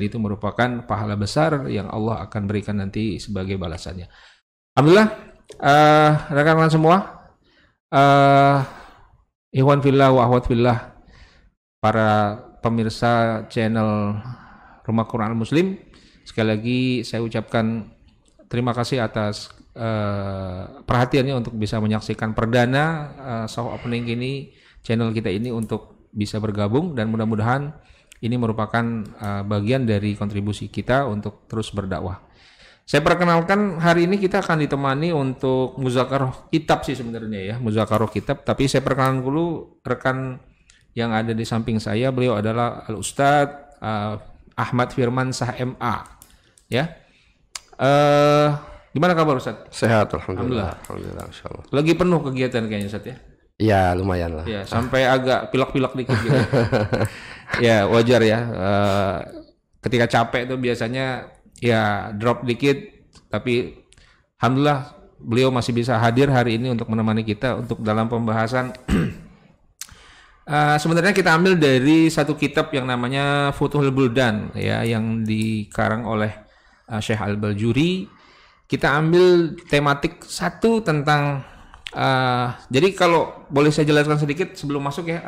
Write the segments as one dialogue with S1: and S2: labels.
S1: itu merupakan pahala besar yang Allah akan berikan nanti sebagai balasannya. Alhamdulillah, rekan-rekan semua, ikhwan fillah wa akhwat fillah, para pemirsa channel Rumah Quran Muslim, sekali lagi saya ucapkan terima kasih atas perhatiannya untuk bisa menyaksikan perdana soft opening ini, channel kita ini untuk bisa bergabung, dan mudah-mudahan ini merupakan bagian dari kontribusi kita untuk terus berdakwah. Saya perkenalkan, hari ini kita akan ditemani untuk muzakarah kitab sih sebenarnya ya, muzakarah kitab, tapi saya perkenalkan dulu rekan yang ada di samping saya. Beliau adalah Al-Ustadz Ahmad Firman Shah MA ya. Gimana kabar Ustadz?
S2: Sehat, alhamdulillah. Alhamdulillah, insyaallah.
S1: Lagi penuh kegiatan kayaknya Ustadz ya?
S2: Ya, lumayan lah.
S1: Ya, sampai agak pilek-pilek dikit gitu. Ya, wajar ya. Ketika capek itu biasanya ya drop dikit, tapi alhamdulillah beliau masih bisa hadir hari ini untuk menemani kita untuk dalam pembahasan. Sebenarnya kita ambil dari satu kitab yang namanya Futuhul Buldan ya, yang dikarang oleh Syekh Al-Baljuri. Kita ambil tematik satu tentang jadi kalau boleh saya jelaskan sedikit sebelum masuk ya,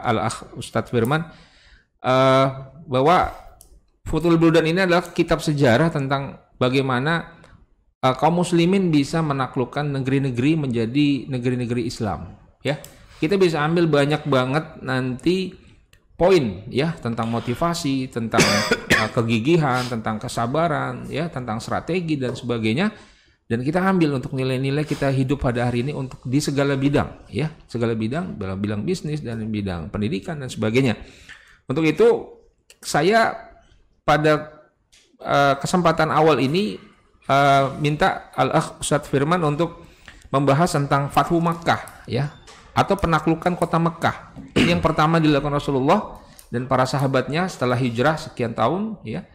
S1: Al-Akh Ustadz Firman, bahwa Futuhul Buldan ini adalah kitab sejarah tentang bagaimana kaum muslimin bisa menaklukkan negeri-negeri menjadi negeri-negeri Islam ya. Kita bisa ambil banyak banget nanti poin ya, tentang motivasi, tentang kegigihan, tentang kesabaran ya, tentang strategi dan sebagainya, dan kita ambil untuk nilai-nilai kita hidup pada hari ini untuk di segala bidang ya, segala bidang, dalam bidang bisnis dan bidang pendidikan dan sebagainya. Untuk itu saya pada kesempatan awal ini minta Al-Akh Ustadz Firman untuk membahas tentang Fathu Makkah ya, atau penaklukan kota Mekah. Ini yang pertama dilakukan Rasulullah dan para sahabatnya setelah hijrah sekian tahun ya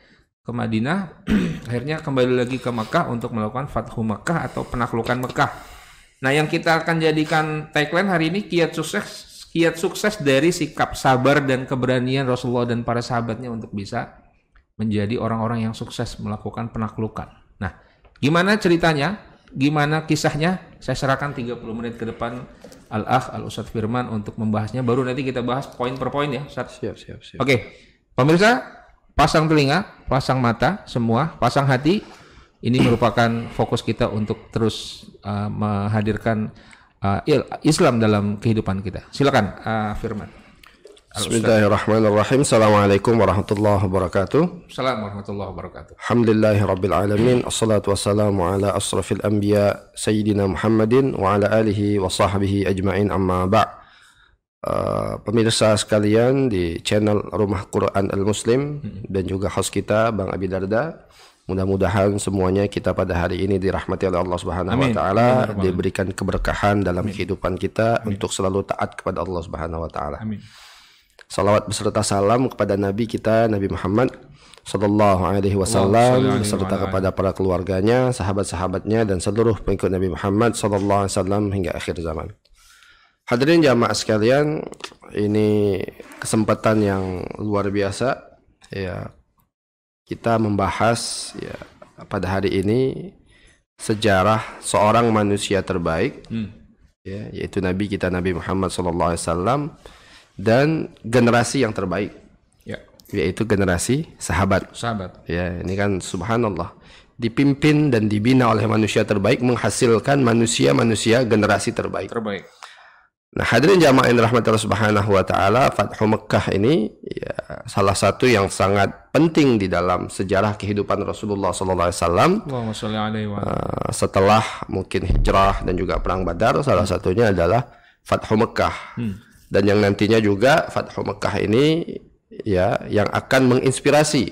S1: ke Madinah, akhirnya kembali lagi ke Mekah untuk melakukan Fathu Mekah atau penaklukan Mekah. Nah, yang kita akan jadikan tagline hari ini, kiat sukses dari sikap sabar dan keberanian Rasulullah dan para sahabatnya untuk bisa menjadi orang-orang yang sukses melakukan penaklukan. Nah, gimana ceritanya? Gimana kisahnya? Saya serahkan 30 menit ke depan Al-Akh Al-Ustadz Firman untuk membahasnya. Baru nanti kita bahas poin per poin ya, Ustadz.
S2: Siap.
S1: Oke, pemirsa, pasang telinga, pasang mata, semua, pasang hati. Ini merupakan fokus kita untuk terus menghadirkan Islam dalam kehidupan kita. Silakan, Firman.
S2: Bismillahirrahmanirrahim. Assalamualaikum warahmatullahi wabarakatuh.
S1: Assalamualaikum warahmatullahi wabarakatuh.
S2: Alhamdulillahirabbil alamin. Assalatu wassalamu ala asrafil anbiya sayyidina Muhammadin wa ala alihi wa sahbihi ajma'in, amma ba'. Pemirsa sekalian di channel Rumah Quran Al-Muslim dan juga host kita Bang Abi Darda, mudah-mudahan semuanya kita pada hari ini dirahmati oleh Allah Subhanahu wa taala, diberikan keberkahan dalam kehidupan kita untuk selalu taat kepada Allah Subhanahu wa taala. Amin. Salawat beserta salam kepada Nabi kita, Nabi Muhammad Sallallahu Alaihi Wasallam, serta kepada para keluarganya, sahabat-sahabatnya, dan seluruh pengikut Nabi Muhammad Sallallahu Alaihi Wasallam hingga akhir zaman. Hadirin jamaah sekalian, ini kesempatan yang luar biasa ya, kita membahas ya pada hari ini sejarah seorang manusia terbaik ya, yaitu Nabi kita Nabi Muhammad Sallallahu Alaihi Wasallam, dan generasi yang terbaik ya, yaitu generasi sahabat ya. Ini kan subhanallah, dipimpin dan dibina oleh manusia terbaik, menghasilkan manusia-manusia generasi terbaik. Nah, hadirin jamaah yang dirahmati Allah Subhanahu wa taala, Fathu Mekah ini ya salah satu yang sangat penting di dalam sejarah kehidupan Rasulullah sallallahu alaihi wasallam. Setelah mungkin hijrah dan juga perang Badar, salah satunya adalah Fathu Mekah. Dan yang nantinya juga Fathu Mekah ini ya yang akan menginspirasi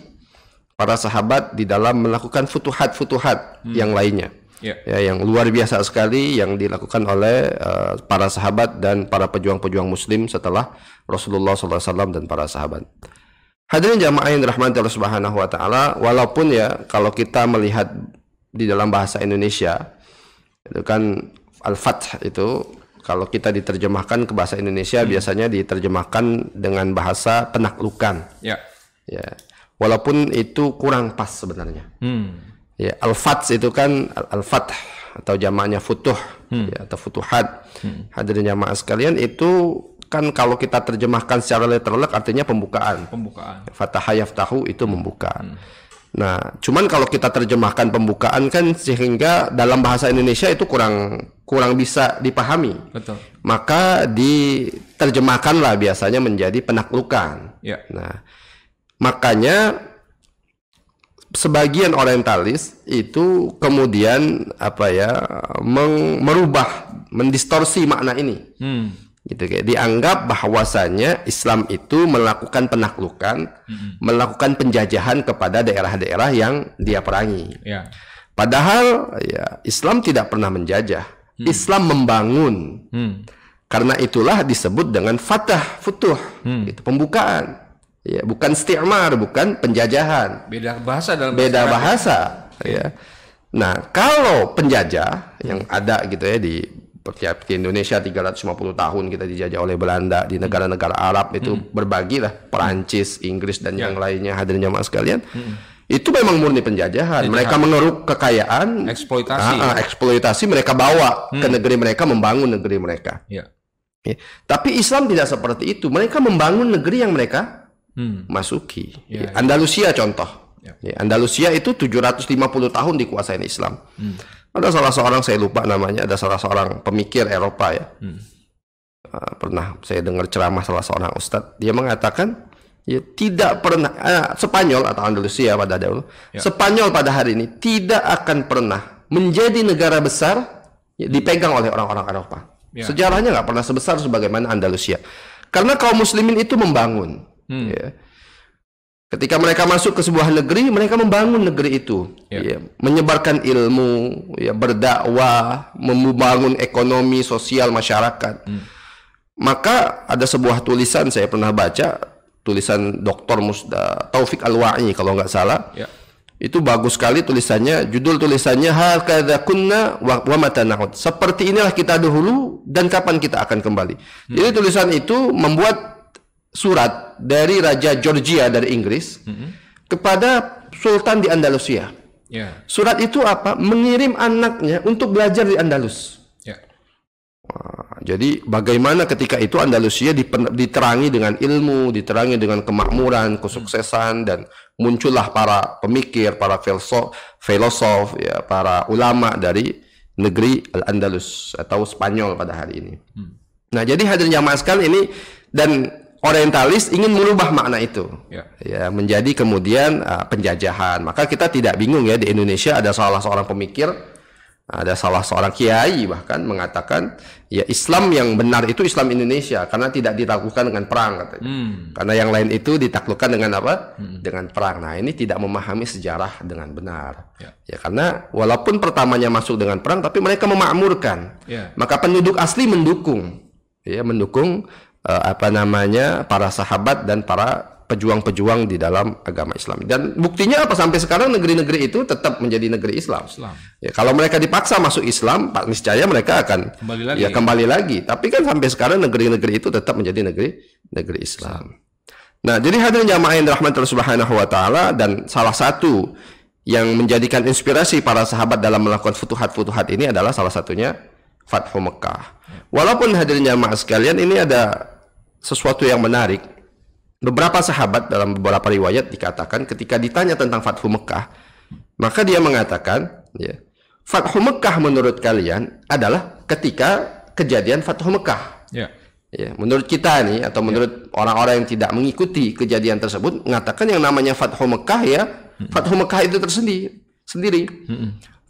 S2: para sahabat di dalam melakukan futuhat-futuhat yang lainnya. Ya, yang luar biasa sekali yang dilakukan oleh para sahabat dan para pejuang-pejuang muslim setelah Rasulullah SAW dan para sahabat. Hadirin jamaah yang dirahmati Allah Subhanahu wa taala, walaupun ya kalau kita melihat di dalam bahasa Indonesia itu kan Al-Fath itu, kalau kita diterjemahkan ke bahasa Indonesia biasanya diterjemahkan dengan bahasa penaklukan. Ya, walaupun itu kurang pas sebenarnya. Ya, al-fath itu kan al-fath atau jamaknya futuh, ya, atau futuhat. Hadirin jamaah sekalian, itu kan kalau kita terjemahkan secara literal artinya pembukaan. Fataha yaftahu itu membuka. Nah, cuman kalau kita terjemahkan pembukaan kan sehingga dalam bahasa Indonesia itu kurang bisa dipahami.
S1: Betul.
S2: Maka diterjemahkanlah biasanya menjadi penaklukan.
S1: Ya.
S2: Nah, makanya sebagian orientalis itu kemudian merubah, mendistorsi makna ini. Gitu, kayak dianggap bahwasanya Islam itu melakukan penaklukan, melakukan penjajahan kepada daerah-daerah yang dia perangi.
S1: Ya.
S2: Padahal ya Islam tidak pernah menjajah. Islam membangun. Karena itulah disebut dengan futuh, gitu, pembukaan. Ya, bukan isti'mar, bukan penjajahan.
S1: Beda bahasa dalam
S2: bahasa. Ya. Nah, kalau penjajah yang ada gitu ya di Indonesia 350 tahun kita dijajah oleh Belanda, di negara-negara Arab itu berbagilah, Perancis, Inggris dan yang lainnya, hadirin jamaah sekalian. Itu memang murni penjajahan. Mereka mengeruk kekayaan, eksploitasi mereka bawa ke negeri mereka, membangun negeri mereka. Ya. Tapi Islam tidak seperti itu. Mereka membangun negeri yang mereka masuki. Andalusia contoh. Andalusia itu 750 tahun dikuasain Islam. Ada salah seorang, saya lupa namanya, ada salah seorang pemikir Eropa ya. Pernah saya dengar ceramah salah seorang ustadz, dia mengatakan ya tidak pernah Spanyol atau Andalusia pada dahulu, Spanyol pada hari ini tidak akan pernah menjadi negara besar ya, dipegang oleh orang-orang Eropa. Sejarahnya nggak pernah sebesar sebagaimana Andalusia, karena kaum muslimin itu membangun. Ya. Ketika mereka masuk ke sebuah negeri, mereka membangun negeri itu, ya, menyebarkan ilmu, ya, berdakwah, membangun ekonomi sosial masyarakat. Maka ada sebuah tulisan saya pernah baca, tulisan Dr. Taufik Al-Wa'i kalau nggak salah, itu bagus sekali tulisannya. Judul tulisannya hakadza kunna wa mata na'ud. Seperti inilah kita dahulu dan kapan kita akan kembali. Jadi tulisan itu membuat surat dari Raja Georgia dari Inggris kepada Sultan di Andalusia. Surat itu apa? Mengirim anaknya untuk belajar di Andalus. Jadi bagaimana ketika itu Andalusia diterangi dengan ilmu, diterangi dengan kemakmuran, kesuksesan, dan muncullah para pemikir, para filosof, ya, para ulama dari negeri Al-Andalus atau Spanyol pada hari ini. Nah, jadi hadirin jamaah sekalian, ini dan orientalis ingin merubah makna itu, ya, menjadi kemudian penjajahan. Maka kita tidak bingung ya, di Indonesia ada salah seorang pemikir, ada salah seorang kiai bahkan mengatakan ya Islam yang benar itu Islam Indonesia karena tidak ditaklukkan dengan perang katanya. Karena yang lain itu ditaklukkan dengan apa? Dengan perang. Nah, ini tidak memahami sejarah dengan benar. Ya, karena walaupun pertamanya masuk dengan perang tapi mereka memakmurkan. Maka penduduk asli mendukung, ya, mendukung para sahabat dan para pejuang-pejuang di dalam agama Islam. Dan buktinya apa? Sampai sekarang negeri-negeri itu tetap menjadi negeri Islam. Ya, kalau mereka dipaksa masuk Islam, niscaya mereka akan kembali lagi. Tapi kan sampai sekarang negeri-negeri itu tetap menjadi negeri Islam. Nah, jadi hadirin jamaah yang dirahmati Allah Subhanahu wa taala, dan salah satu yang menjadikan inspirasi para sahabat dalam melakukan futuhat-futuhat ini adalah salah satunya Fathu Mekah. Walaupun hadirin jamaah sekalian, ini ada sesuatu yang menarik. Beberapa sahabat dalam beberapa riwayat dikatakan ketika ditanya tentang Fathu Mekah, maka dia mengatakan, ya, Fathu Mekah menurut kalian adalah ketika kejadian Fathu Mekah. Ya, menurut kita nih, atau menurut orang-orang yang tidak mengikuti kejadian tersebut, mengatakan yang namanya Fathu Mekah, ya, Fathu Mekah itu sendiri.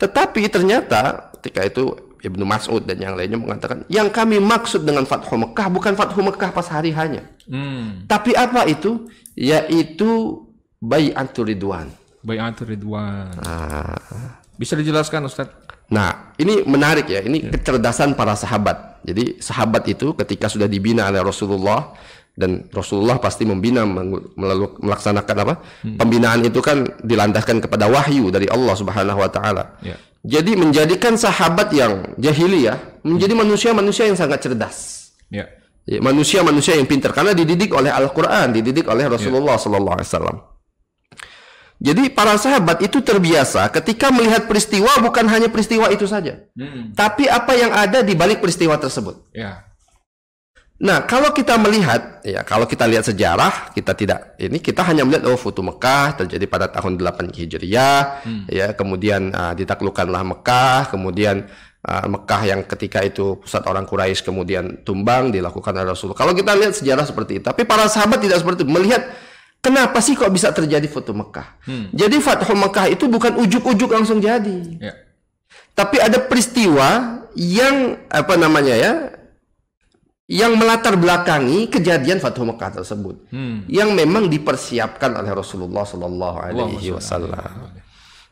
S2: Tetapi ternyata ketika itu Ibnu Mas'ud dan yang lainnya mengatakan yang kami maksud dengan Fathu Mekah bukan Fathu Mekah pas hari hanya. Tapi apa itu? Yaitu Bai'atur Ridwan.
S1: Bisa dijelaskan, Ustaz?
S2: Nah, ini menarik ya. Ini kecerdasan para sahabat. Jadi sahabat itu ketika sudah dibina oleh Rasulullah, dan Rasulullah pasti membina, melaksanakan apa? Pembinaan itu kan dilandaskan kepada wahyu dari Allah Subhanahu wa taala. Jadi menjadikan sahabat yang jahiliyah menjadi manusia-manusia yang sangat cerdas. Ya, manusia-manusia yang pintar karena dididik oleh Al-Qur'an, dididik oleh Rasulullah sallallahu alaihi wasallam. Jadi para sahabat itu terbiasa ketika melihat peristiwa bukan hanya peristiwa itu saja, tapi apa yang ada di balik peristiwa tersebut.
S1: Ya.
S2: Nah, kalau kita melihat, ya kalau kita lihat sejarah, kita hanya melihat Futuh Mekah terjadi pada tahun 8 Hijriah, ya kemudian ditaklukkanlah Mekah, kemudian Mekah yang ketika itu pusat orang Quraisy kemudian tumbang dilakukan oleh Rasulullah. Kalau kita lihat sejarah seperti itu, tapi para sahabat tidak seperti itu. Melihat kenapa sih kok bisa terjadi Futuh Mekah? Jadi Fathu Mekah itu bukan ujuk-ujuk langsung jadi. Ya. Tapi ada peristiwa yang yang melatar belakangi kejadian Fathu Mekah tersebut. Yang memang dipersiapkan oleh Rasulullah sallallahu alaihi wasallam.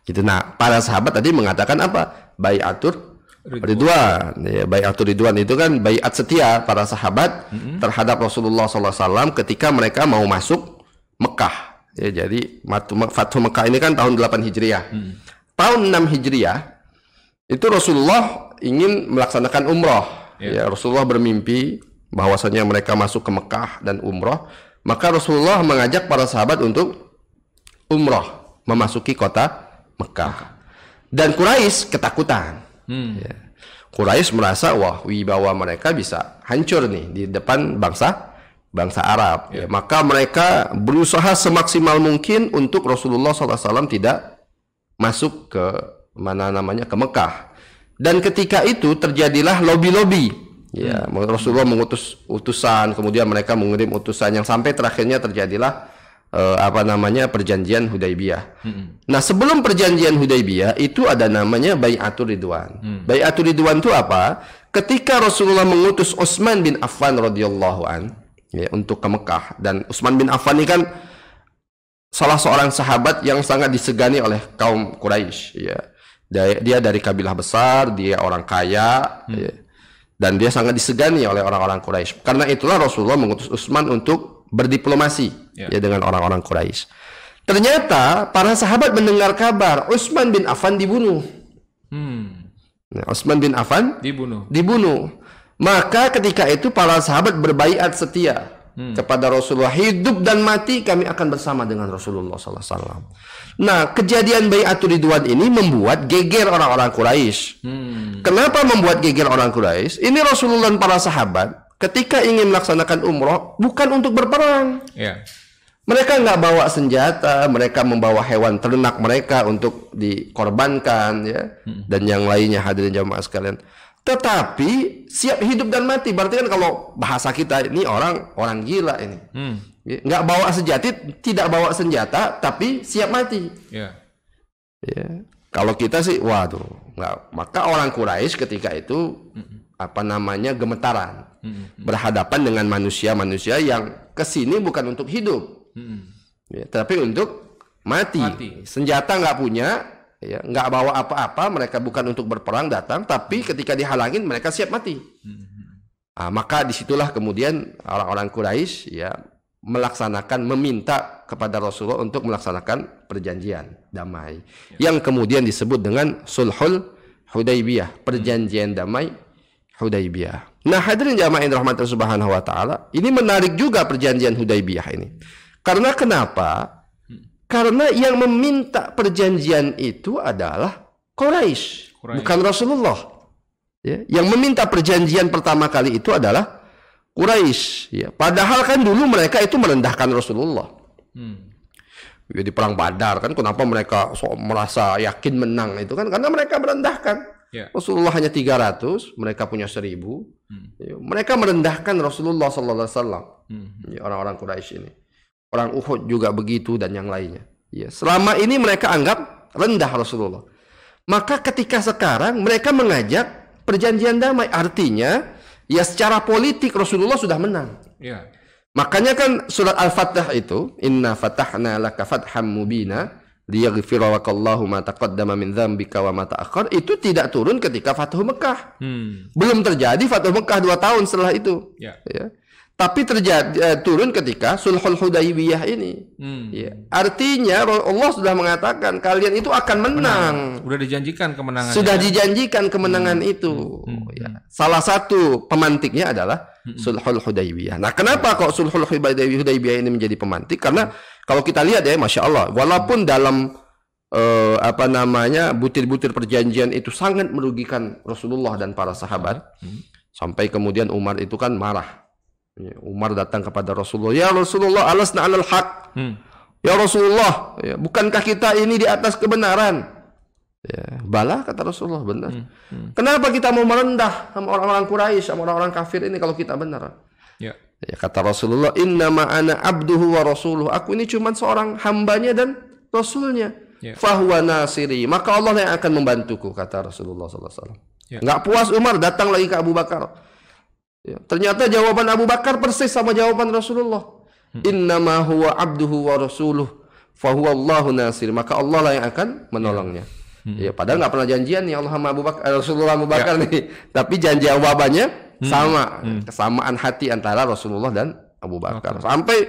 S2: Gitu. Nah, para sahabat tadi mengatakan apa? Bai'atur Ridwan. Ya, Bai'atur Ridwan itu kan baiat setia para sahabat terhadap Rasulullah SAW ketika mereka mau masuk Mekah. Ya, jadi Fathu Mekah ini kan tahun 8 Hijriah. Tahun 6 Hijriah itu Rasulullah ingin melaksanakan umroh. Ya, Rasulullah bermimpi bahwasanya mereka masuk ke Mekah dan umroh. Maka Rasulullah mengajak para sahabat untuk umroh memasuki kota Mekah. Dan Quraisy ketakutan. Ya. Quraisy merasa wah wibawa mereka bisa hancur nih di depan bangsa Arab. Ya. Maka mereka berusaha semaksimal mungkin untuk Rasulullah SAW tidak masuk ke ke Mekah. Dan ketika itu terjadilah lobby-lobby. Ya, Rasulullah mengutus utusan, kemudian mereka mengirim utusan yang sampai terakhirnya terjadilah perjanjian Hudaybiyah. Nah, sebelum perjanjian Hudaybiyah itu ada namanya Bai'atur Ridwan. Bai'atur Ridwan itu apa? Ketika Rasulullah mengutus Utsman bin Affan radhiyallahu an untuk ke Mekah, dan Utsman bin Affan ini kan salah seorang sahabat yang sangat disegani oleh kaum Quraisy, ya. Dia dari kabilah besar, dia orang kaya, ya. Dan dia sangat disegani oleh orang-orang Quraisy. Karena itulah Rasulullah mengutus Utsman untuk berdiplomasi ya dengan orang-orang Quraisy. Ternyata para sahabat mendengar kabar Utsman bin Affan dibunuh. Nah, Utsman bin Affan dibunuh. Maka ketika itu para sahabat berbaiat setia kepada Rasulullah, hidup dan mati kami akan bersama dengan Rasulullah SAW. Nah, kejadian Bai'atur Ridwan ini membuat geger orang-orang Quraisy. Kenapa membuat geger orang Quraisy? Ini Rasulullah dan para sahabat ketika ingin melaksanakan umroh bukan untuk berperang. Yeah. Mereka nggak bawa senjata, mereka membawa hewan ternak mereka untuk dikorbankan, ya, dan yang lainnya hadirin jamaah sekalian. Tetapi siap hidup dan mati. Berarti kan kalau bahasa kita ini orang gila ini. Nggak bawa senjata, tidak bawa senjata, tapi siap mati. Yeah. Ya. Kalau kita sih, waduh, nggak. Maka orang Quraisy ketika itu gemetaran. Berhadapan dengan manusia-manusia yang kesini bukan untuk hidup, ya, tapi untuk mati. Senjata nggak punya, ya, nggak bawa apa-apa. Mereka bukan untuk berperang datang, tapi ketika dihalangin mereka siap mati. Maka disitulah kemudian orang-orang Quraisy ya meminta kepada Rasulullah untuk melaksanakan perjanjian damai, yang kemudian disebut dengan Sulhul Hudaybiyah, perjanjian damai Hudaybiyah. Nah, hadirin jamaah yang dirahmati Subhanahu wa taala, ini menarik juga perjanjian Hudaybiyah ini. Karena kenapa? Karena yang meminta perjanjian itu adalah Quraisy, bukan Rasulullah. Ya, yang meminta perjanjian pertama kali itu adalah Quraisy. Ya, padahal kan dulu mereka itu merendahkan Rasulullah. Ya, di perang Badar kan, kenapa mereka merasa yakin menang itu kan karena mereka merendahkan. Rasulullah hanya 300, mereka punya 1000. Mereka merendahkan Rasulullah sallallahu alaihi wasallam. Orang-orang Quraisy ini. Orang Uhud juga begitu dan yang lainnya. Ya, selama ini mereka anggap rendah Rasulullah. Maka ketika sekarang mereka mengajak perjanjian damai, artinya ya secara politik Rasulullah sudah menang. Makanya kan surat Al-Fatah itu, inna fatahna laka fatham mubina liyaghfira lakallahu ma taqaddama min dzambika wa ma ta'akhkhar, itu tidak turun ketika Fathu Mekah. Belum terjadi Fathu Mekah 2 tahun setelah itu. Ya. Tapi turun ketika Sulhul Hudaybiyah ini. Ya. Artinya Allah sudah mengatakan kalian itu akan menang.
S1: Sudah dijanjikan kemenangan.
S2: Sudah dijanjikan kemenangan itu. Ya. Salah satu pemantiknya adalah Sulhul Hudaybiyah. Nah, kenapa kok Sulhul Hudaybiyah ini menjadi pemantik? Karena kalau kita lihat ya, Masya Allah, walaupun dalam butir-butir perjanjian itu sangat merugikan Rasulullah dan para sahabat, sampai kemudian Umar itu kan marah. Umar datang kepada Rasulullah, ya Rasulullah, alasna alal haq. Ya Rasulullah, ya, bukankah kita ini di atas kebenaran? Ya, bala, kata Rasulullah, benar. Kenapa kita mau merendah sama orang-orang Quraisy, sama orang-orang kafir ini kalau kita benar? Ya, kata Rasulullah, innama ana abduhu wa rasuluh. Aku ini cuma seorang hambanya dan rasulnya. Fahuwa nasiri, maka Allah yang akan membantuku, kata Rasulullah SAW. Nggak puas Umar, datang lagi ke Abu Bakar. Ya, ternyata jawaban Abu Bakar persis sama jawaban Rasulullah. Innama huwa abduhu wa rasuluh fahuwa Allahu nasir, maka Allah lah yang akan menolongnya. Ya, padahal nggak pernah janjian nih Allah sama Abu Bakar, Rasulullah Abu Bakar nih, tapi janji jawabannya sama, kesamaan hati antara Rasulullah dan Abu Bakar. Sampai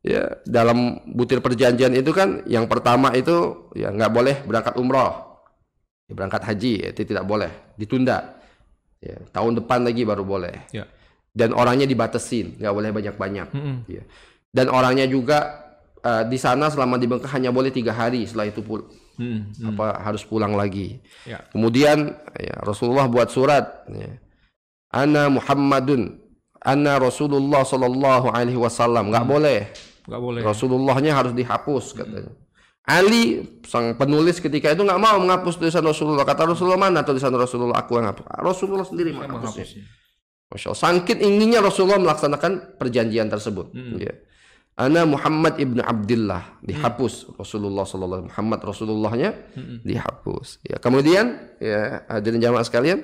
S2: ya dalam butir perjanjian itu kan yang pertama itu ya nggak boleh berangkat umroh, ya, berangkat haji itu tidak boleh, ditunda. Ya, tahun depan lagi baru boleh. Ya. Dan orangnya dibatasin, nggak boleh banyak-banyak. Ya. Dan orangnya juga di sana selama di Mekah hanya boleh 3 hari, setelah itu harus pulang lagi. Ya. Kemudian ya, Rasulullah buat surat, ya, Ana Muhammadun, Ana Rasulullah Sallallahu Alaihi Wasallam, nggak boleh. Nggak boleh. Rasulullahnya harus dihapus, katanya. Ali sang penulis ketika itu nggak mau menghapus tulisan Rasulullah. Kata Rasulullah, mana tulisan Rasulullah? Aku yang hapus. Rasulullah sendiri menghapusnya. Masya Allah. Sangkit inginnya Rasulullah melaksanakan perjanjian tersebut. Ya. Ana Muhammad ibnu Abdillah, dihapus Rasulullah Sallallahu Muhammad Rasulullahnya dihapus. Ya. Kemudian ya hadirin jamaah sekalian,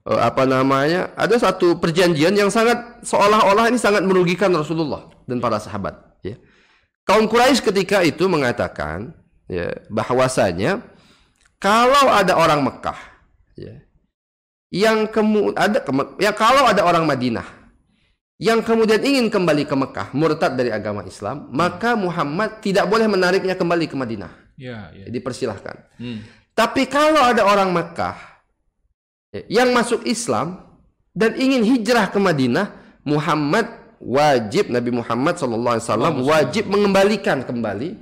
S2: ada satu perjanjian yang sangat seolah-olah ini sangat merugikan Rasulullah dan para sahabat. Ya. Kaum Quraisy ketika itu mengatakan ya, bahwasanya kalau ada orang Mekah ya, kalau ada orang Madinah yang kemudian ingin kembali ke Mekah, murtad dari agama Islam, maka Muhammad tidak boleh menariknya kembali ke Madinah. Dipersilahkan. Tapi kalau ada orang Mekah ya, yang masuk Islam dan ingin hijrah ke Madinah, Nabi Muhammad SAW wajib mengembalikan kembali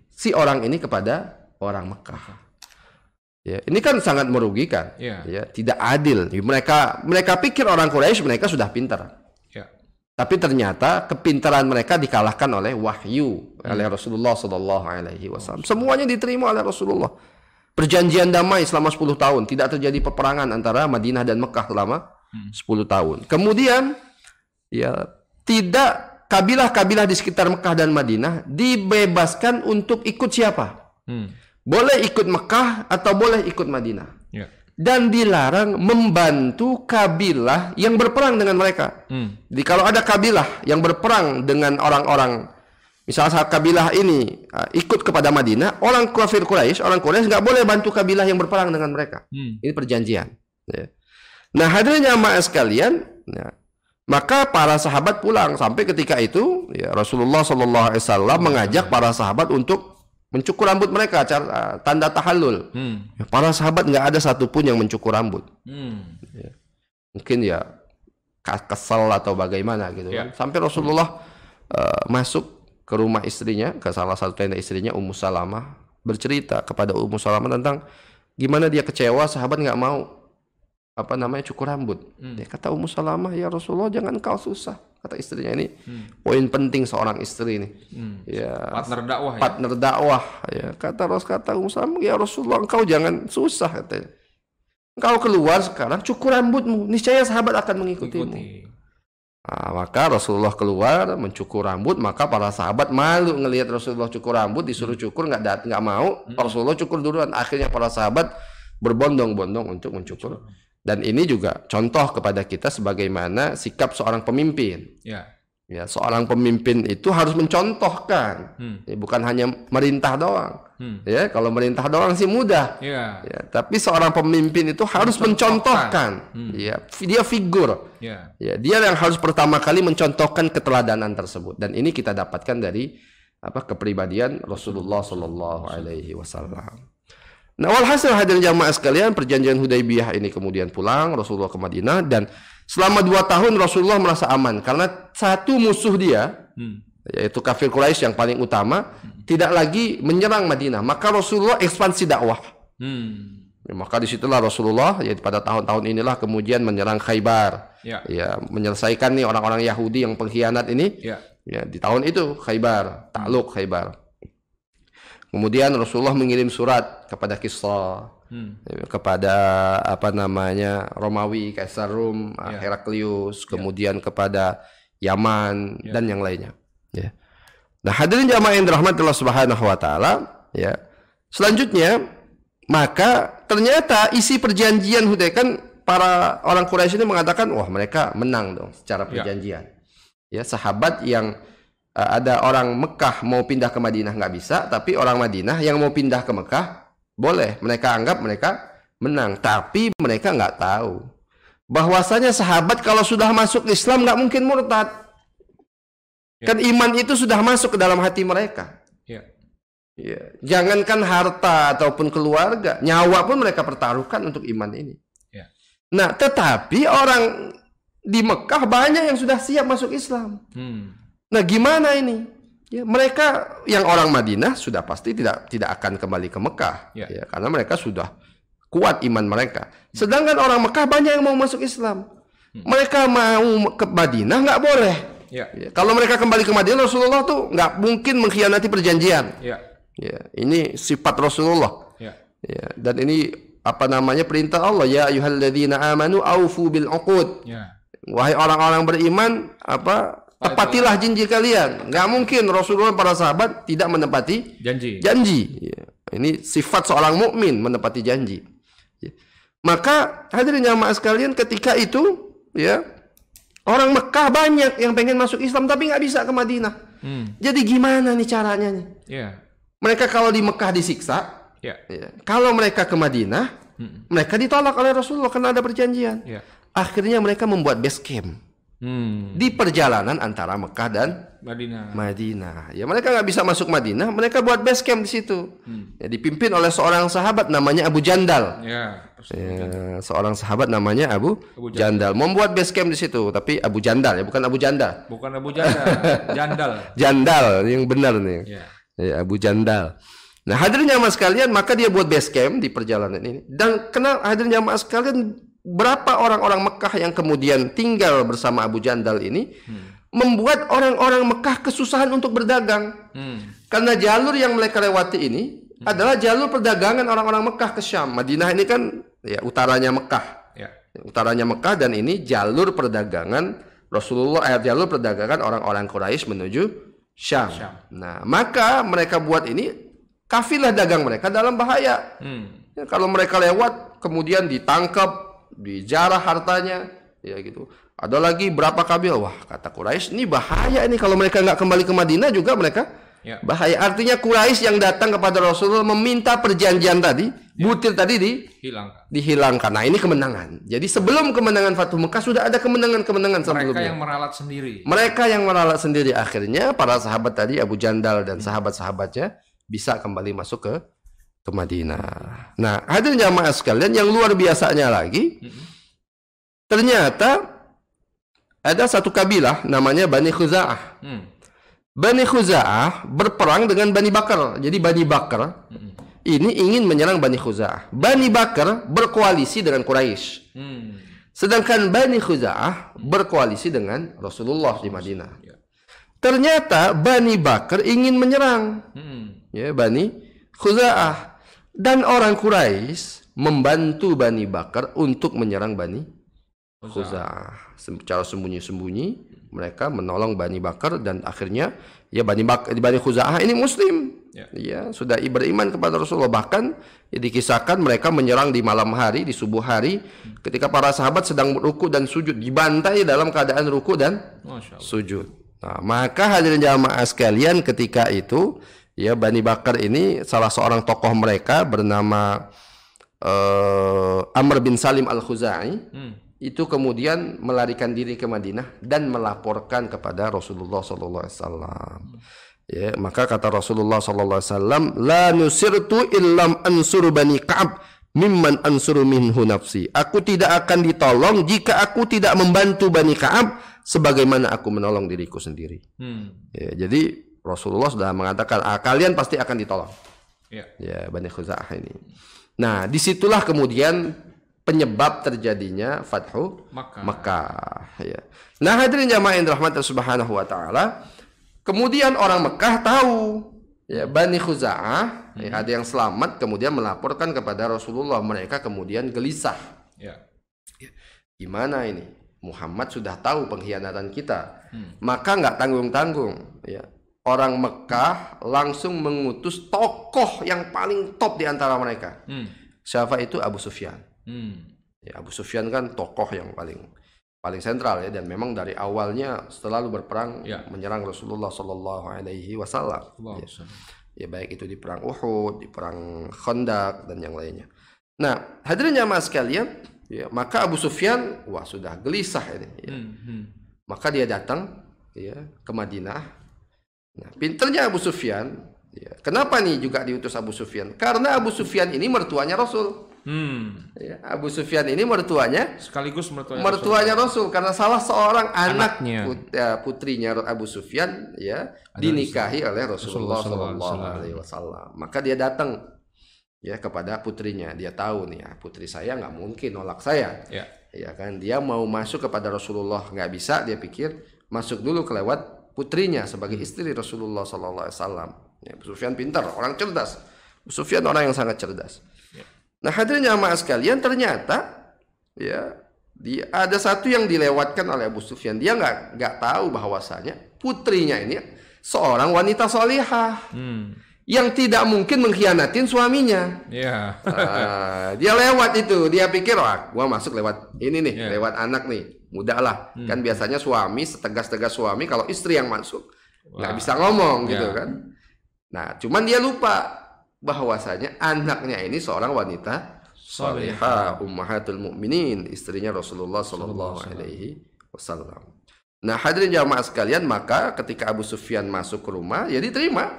S2: si orang ini kepada orang Mekah. Ya, ini kan sangat merugikan, ya, tidak adil. Mereka pikir orang Quraisy mereka sudah pintar, tapi ternyata kepintaran mereka dikalahkan oleh wahyu oleh Rasulullah SAW. Semuanya diterima oleh Rasulullah. Perjanjian damai selama 10 tahun, tidak terjadi peperangan antara Madinah dan Mekah selama 10 tahun. Kemudian ya, tidak kabilah-kabilah di sekitar Mekah dan Madinah dibebaskan untuk ikut siapa? Boleh ikut Mekah atau boleh ikut Madinah. Dan dilarang membantu kabilah yang berperang dengan mereka. Jadi kalau ada kabilah yang berperang dengan orang-orang, misalnya kabilah ini ikut kepada Madinah, orang kafir Quraisy, orang Quraisy nggak boleh bantu kabilah yang berperang dengan mereka. Ini perjanjian. Ya. Nah, hadirin jamaah sekalian, ya, maka para sahabat pulang. Sampai ketika itu ya, Rasulullah SAW mengajak para sahabat untuk mencukur rambut mereka, tanda tahallul. Ya, para sahabat nggak ada satupun yang mencukur rambut. Ya. Mungkin ya kesel atau bagaimana gitu. Kan. Sampai Rasulullah masuk ke rumah istrinya, ke salah satu tenda istrinya, Ummu Salamah, bercerita kepada Ummu Salamah tentang gimana dia kecewa sahabat nggak mau cukur rambut. Dia kata Ummu Salamah, ya Rasulullah jangan kau susah, kata istrinya. Ini poin penting seorang istri ini. Ya, partner dakwah. Ya, kata Ummu Salamah, ya Rasulullah engkau jangan susah, katanya. Engkau keluar sekarang cukur rambutmu, niscaya sahabat akan mengikutimu. Nah, maka Rasulullah keluar mencukur rambut, maka para sahabat malu ngelihat Rasulullah cukur rambut, disuruh cukur nggak mau. Rasulullah cukur duluan. Akhirnya para sahabat berbondong-bondong untuk mencukur. Dan ini juga contoh kepada kita sebagaimana sikap seorang pemimpin. Ya, seorang pemimpin itu harus mencontohkan, ya, bukan hanya merintah doang. Ya, kalau merintah doang sih mudah. Ya, tapi seorang pemimpin itu harus mencontohkan. Ya, dia figur. Ya, dia yang harus pertama kali mencontohkan keteladanan tersebut. Dan ini kita dapatkan dari kepribadian Rasulullah SAW. Nah, walhasil hadirin jamaah sekalian, perjanjian Hudaybiyah ini kemudian pulang Rasulullah ke Madinah, dan Selama 2 tahun Rasulullah merasa aman karena satu musuh dia, yaitu kafir Quraisy yang paling utama, tidak lagi menyerang Madinah. Maka Rasulullah ekspansi dakwah. Ya, maka disitulah Rasulullah, ya pada tahun-tahun inilah kemudian menyerang Khaybar. Ya, menyelesaikan nih orang-orang Yahudi yang pengkhianat ini. Ya, di tahun itu Khaybar, takluk Khaybar. Kemudian Rasulullah mengirim surat kepada Kisra, kepada Romawi, Kaisar Rum, Heraklius, kemudian kepada Yaman dan yang lainnya. Ya. Nah, hadirin jamaah yang dirahmati Allah Subhanahu wa taala, ya. Selanjutnya, maka ternyata isi perjanjian Hudaybiyah, kan para orang Quraisy ini mengatakan, wah mereka menang dong secara perjanjian. Ya, sahabat yang ada orang Mekah mau pindah ke Madinah nggak bisa, tapi orang Madinah yang mau pindah ke Mekah boleh. Mereka anggap mereka menang, tapi mereka nggak tahu bahwasanya sahabat kalau sudah masuk Islam nggak mungkin murtad. Kan iman itu sudah masuk ke dalam hati mereka. Ya. Jangankan harta ataupun keluarga, nyawa pun mereka pertaruhkan untuk iman ini. Nah, tetapi orang di Mekah banyak yang sudah siap masuk Islam. Nah, gimana ini? Ya, mereka yang orang Madinah sudah pasti tidak akan kembali ke Mekah, ya, karena mereka sudah kuat iman mereka. Sedangkan orang Mekah banyak yang mau masuk Islam. Mereka mau ke Madinah nggak boleh. Ya, kalau mereka kembali ke Madinah, Rasulullah tuh nggak mungkin mengkhianati perjanjian. Ya, ini sifat Rasulullah. Ya, dan ini perintah Allah, ya ayyuhalladzina amanu aufu bil uqud. Wahai orang-orang beriman, tepatilah janji kalian. Nggak mungkin Rasulullah para sahabat tidak menepati janji. Ya. Ini sifat seorang mukmin, menepati janji. Ya. Maka hadirin jamaah sekalian, ketika itu ya orang Mekah banyak yang pengen masuk Islam tapi nggak bisa ke Madinah. Jadi gimana nih caranya nih? Mereka kalau di Mekah disiksa, kalau mereka ke Madinah, mereka ditolak oleh Rasulullah karena ada perjanjian. Akhirnya mereka membuat base camp di perjalanan antara Mekah dan Madinah. Ya, mereka nggak bisa masuk Madinah, mereka buat base camp di situ. Ya, dipimpin oleh seorang sahabat namanya Abu Jandal. Seorang sahabat namanya Abu Jandal membuat base camp di situ, tapi Abu Jandal ya, bukan Abu Janda.
S1: Bukan Abu Janda, Jandal.
S2: Jandal yang benar nih. Ya, Abu Jandal. Nah, hadirin jamaah sekalian, maka dia buat base camp di perjalanan ini. Dan kenal hadirin jamaah sekalian, berapa orang-orang Mekah yang kemudian tinggal bersama Abu Jandal ini membuat orang-orang Mekah kesusahan untuk berdagang. Karena jalur yang mereka lewati ini adalah jalur perdagangan orang-orang Mekah ke Syam. Madinah ini kan ya utaranya Mekah. Utaranya Mekah, dan ini jalur perdagangan Rasulullah, jalur perdagangan orang-orang Quraisy menuju Syam. Nah, maka mereka buat ini kafilah dagang mereka dalam bahaya. Ya, kalau mereka lewat kemudian ditangkap, dijarah hartanya, ya gitu. Ada lagi berapa kabil, wah kata Quraisy, ini bahaya ini kalau mereka nggak kembali ke Madinah juga mereka bahaya. Artinya Quraisy yang datang kepada Rasulullah meminta perjanjian tadi, butir tadi dihilangkan. Nah, ini kemenangan. Jadi sebelum kemenangan Fathu Mekah sudah ada kemenangan sebelumnya. Mereka yang meralat sendiri. Akhirnya para sahabat tadi, Abu Jandal dan sahabat-sahabatnya bisa kembali masuk ke Madinah. Nah, hadirin jamaah sekalian, yang luar biasanya lagi, ternyata ada satu kabilah namanya Bani Khuza'ah. Bani Khuza'ah berperang dengan Bani Bakar. Jadi Bani Bakar ini ingin menyerang Bani Khuza'ah. Bani Bakar berkoalisi dengan Quraisy. Sedangkan Bani Khuza'ah berkoalisi dengan Rasulullah di Madinah. Ternyata Bani Bakar ingin menyerang ya Bani Khuza'ah. Dan orang Quraisy membantu Bani Bakar untuk menyerang Bani Khuza'ah. Secara sembunyi-sembunyi mereka menolong Bani Bakar, dan akhirnya ya Bani Khuza'ah ini muslim. Ya, sudah beriman kepada Rasulullah. Bahkan ya, dikisahkan mereka menyerang di malam hari, di subuh hari, ketika para sahabat sedang ruku dan sujud, dibantai dalam keadaan ruku dan sujud. Nah, maka hadirin jamaah sekalian, ketika itu ya Bani Bakar ini salah seorang tokoh mereka bernama Amr bin Salim Al-Khuzai itu kemudian melarikan diri ke Madinah dan melaporkan kepada Rasulullah SAW. Ya, maka kata Rasulullah SAW, la nusirtu illam ansur Bani Ka'ab mimman ansuru minhu nafsi. Aku tidak akan ditolong jika aku tidak membantu Bani Ka'ab sebagaimana aku menolong diriku sendiri. Ya, jadi Rasulullah sudah mengatakan, kalian pasti akan ditolong. Ya, Bani Khuza'ah ini. Nah, disitulah kemudian penyebab terjadinya Fathu Makkah. Ya. Nah, hadirin jamaah yang dirahmati Subhanahu wa taala, kemudian orang Mekah tahu ya, Bani Khuza'ah ada yang selamat, kemudian melaporkan kepada Rasulullah. Mereka kemudian gelisah. Ya, gimana ini? Muhammad sudah tahu pengkhianatan kita, maka nggak tanggung-tanggung. Ya. Orang Mekah langsung mengutus tokoh yang paling top di antara mereka. Siapa itu? Abu Sufyan. Ya, Abu Sufyan kan tokoh yang paling sentral ya, dan memang dari awalnya selalu berperang menyerang Rasulullah Shallallahu Alaihi Wasallam. Ya, baik itu di perang Uhud, di perang Khandaq dan yang lainnya. Nah, hadirin jamaah sekalian, ya, maka Abu Sufyan sudah gelisah ini. Ya. Maka dia datang ya ke Madinah. Nah, pinternya Abu Sufyan, ya, kenapa nih juga diutus Abu Sufyan? Karena Abu Sufyan ini mertuanya Rasul. Ya, Abu Sufyan ini mertuanya
S1: sekaligus
S2: mertuanya Rasul, karena salah seorang anaknya putrinya Abu Sufyan ya dinikahi oleh Rasulullah SAW. Maka dia datang ya kepada putrinya. Dia tahu nih, putri saya nggak mungkin nolak saya. Ya kan, dia mau masuk kepada Rasulullah nggak bisa. Dia pikir masuk dulu kelewat putrinya sebagai istri Rasulullah SAW. Ya, Abu Sufyan pintar, orang cerdas. Abu Sufyan orang yang sangat cerdas. Nah, hadirin jamaah sekalian, ternyata ya ada satu yang dilewatkan oleh Abu Sufyan. Dia nggak tahu bahwasanya putrinya ini seorang wanita solihah yang tidak mungkin mengkhianatin suaminya. Dia lewat itu, dia pikir gua masuk lewat ini nih, lewat anak nih. Mudah lah, kan biasanya suami setegas-tegas suami, kalau istri yang masuk nggak bisa ngomong gitu kan. Nah, cuman dia lupa bahwasanya anaknya ini seorang wanita salihah, ummahatul mukminin, istrinya Rasulullah Sallallahu Alaihi Wasallam. Nah, hadirin jamaah sekalian, maka ketika Abu Sufyan masuk ke rumah, ya diterima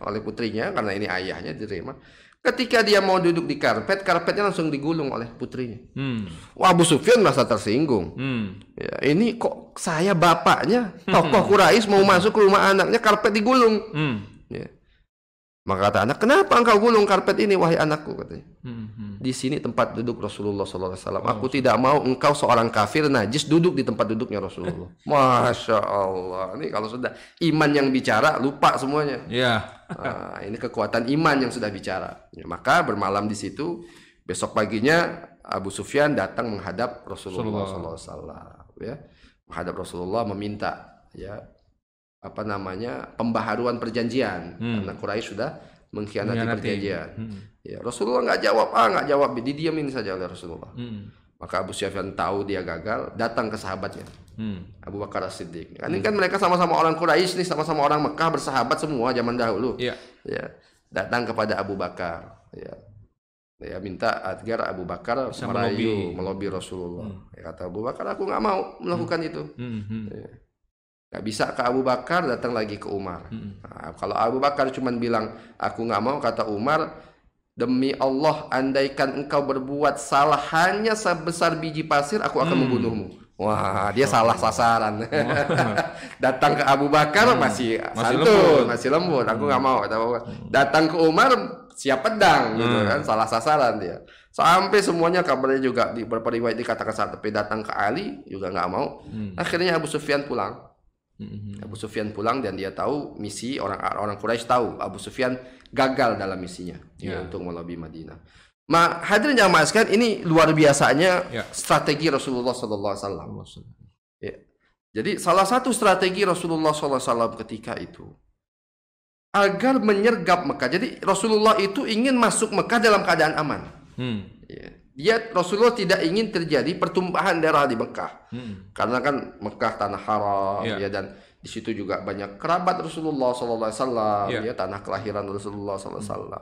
S2: oleh putrinya, karena ini ayahnya, diterima. Ketika dia mau duduk di karpetnya langsung digulung oleh putrinya. Abu Sufyan merasa tersinggung. Ya, ini kok saya bapaknya, tokoh Quraisy mau masuk ke rumah anaknya, karpet digulung. Ya. Maka kata anak, kenapa engkau gulung karpet ini, wahai anakku? Katanya. Di sini tempat duduk Rasulullah SAW. Aku tidak mau engkau seorang kafir najis duduk di tempat duduknya Rasulullah. Masya Allah. Ini kalau sudah iman yang bicara, lupa semuanya. Nah, ini kekuatan iman yang sudah bicara. Ya, maka bermalam di situ. Besok paginya Abu Sufyan datang menghadap Rasulullah SAW. Ya, menghadap Rasulullah meminta pembaharuan perjanjian, karena Quraisy sudah mengkhianati perjanjian. Ya, Rasulullah nggak jawab, didiamin saja oleh Rasulullah. Maka Abu Sufyan tahu dia gagal, datang ke sahabatnya, Abu Bakar As-Siddiq. Ini kan mereka sama-sama orang Quraisy nih, sama-sama orang Mekah, bersahabat semua zaman dahulu. Ya, datang kepada Abu Bakar. Ya, minta agar Abu Bakar melobi Rasulullah. Ya, kata Abu Bakar, aku nggak mau melakukan itu. Gak bisa ke Abu Bakar, datang lagi ke Umar. Nah, kalau Abu Bakar cuma bilang aku nggak mau, kata Umar, demi Allah, andaikan engkau berbuat salah hanya sebesar biji pasir, aku akan membunuhmu. Wah, dia salah sasaran. Datang ke Abu Bakar masih santun, masih lembut. Aku nggak mau, kata Abu Bakar. Datang ke Umar siap pedang, gitu kan, salah sasaran dia. Sampai semuanya kabarnya juga di beberapa riwayat dikatakan saat tapi datang ke Ali juga nggak mau. Akhirnya Abu Sufyan pulang. Abu Sufyan pulang dan dia tahu misi orang Quraisy tahu Abu Sufyan gagal dalam misinya untuk melobi Madinah. Hadirin jamaah sekalian, ini luar biasanya strategi Rasulullah SAW. Ya. Jadi salah satu strategi Rasulullah SAW ketika itu agar menyergap Mekah. Jadi Rasulullah itu ingin masuk Mekah dalam keadaan aman. Rasulullah tidak ingin terjadi pertumpahan darah di Mekah, karena kan Mekah tanah haram, dan di situ juga banyak kerabat Rasulullah SAW, tanah kelahiran Rasulullah SAW.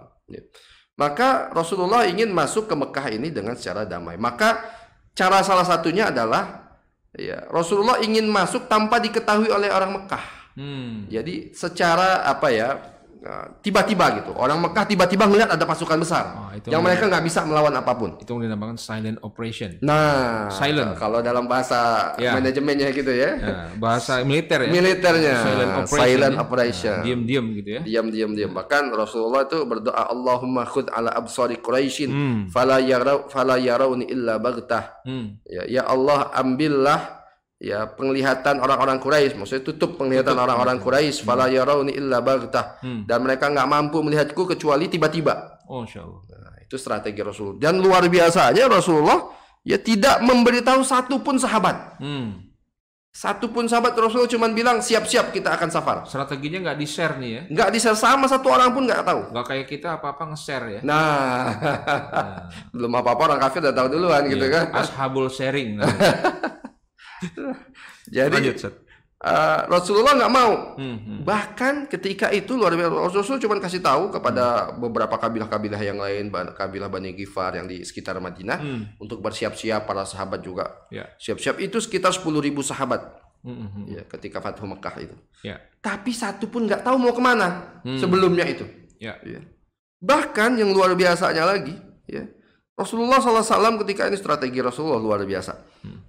S2: Maka Rasulullah ingin masuk ke Mekah ini dengan secara damai. Maka cara salah satunya adalah Rasulullah ingin masuk tanpa diketahui oleh orang Mekah. Jadi secara tiba-tiba gitu. Orang Mekah tiba-tiba melihat ada pasukan besar yang mereka nggak bisa melawan apapun.
S1: Itu yang dinamakan silent operation.
S2: Nah,
S1: silent.
S2: Kalau dalam bahasa manajemennya gitu ya.
S1: Bahasa militer ya.
S2: Militernya. Silent operation.
S1: Diam-diam gitu ya.
S2: Diam. Bahkan Rasulullah itu berdoa, Allahumma khudh ala absari Quraisyin fala yarawni illa baghtah. Ya Allah, ambillah ya penglihatan orang-orang Quraisy, maksudnya tutup penglihatan orang-orang Quraisy, fala yarawni illa baghtah, dan mereka nggak mampu melihatku kecuali tiba-tiba.
S1: Insyaallah.
S2: Nah, itu strategi Rasul. Dan luar biasanya Rasulullah ya tidak memberitahu satupun sahabat. Satupun sahabat Rasul cuma bilang siap-siap kita akan safar.
S1: Strateginya nggak di-share nih ya?
S2: Nggak di-share, sama satu orang pun nggak tahu.
S1: Nggak kayak kita apa-apa nge-share ya?
S2: Nah, belum apa-apa orang kafir udah tahu duluan gitu kan?
S1: Ashabul sharing.
S2: Jadi Rasulullah nggak mau. Bahkan ketika itu luar biasa, Rasul cuma kasih tahu kepada beberapa kabilah-kabilah yang lain, kabilah Bani Ghifar yang di sekitar Madinah, untuk bersiap-siap. Para sahabat juga siap-siap. Itu sekitar 10.000 sahabat ya, ketika Fathu Mekah itu. Tapi satu pun nggak tahu mau kemana sebelumnya itu. Ya. Bahkan yang luar biasanya lagi, ya, Rasulullah SAW ketika ini strategi Rasulullah luar biasa.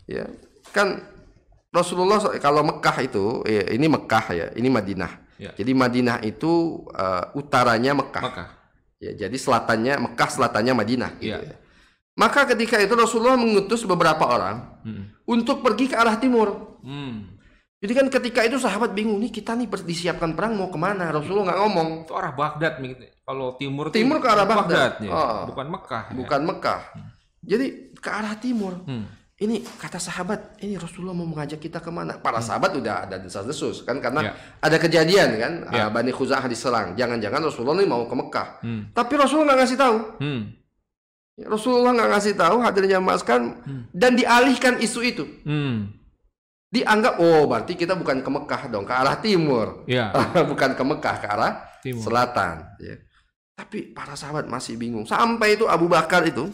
S2: Ya, kan Rasulullah kalau Mekah itu, ya, ini Mekah ya, ini Madinah. Jadi Madinah itu utaranya Mekah. Ya, jadi selatannya Mekah, selatannya Madinah. Gitu ya. Maka ketika itu Rasulullah mengutus beberapa orang untuk pergi ke arah timur. Jadi kan ketika itu sahabat bingung, nih kita nih disiapkan perang mau kemana? Rasulullah nggak ngomong.
S1: Itu arah Baghdad gitu. Kalau timur
S2: ke arah Baghdad.
S1: Ya. Bukan Mekah.
S2: Bukan Mekah. Jadi ke arah timur. Ini kata sahabat, ini Rasulullah mau mengajak kita kemana? Para sahabat udah ada desas-desus kan, karena ada kejadian kan, Bani Khuza'ah diserang. Jangan-jangan Rasulullah ini mau ke Mekah. Tapi Rasulullah nggak ngasih tahu. Rasulullah nggak ngasih tahu, hadirnya maskan, dan dialihkan isu itu. Dianggap, oh berarti kita bukan ke Mekah dong, ke arah timur. Bukan ke Mekah, ke arah timur. Selatan. Ya. Tapi para sahabat masih bingung. Sampai itu Abu Bakar itu,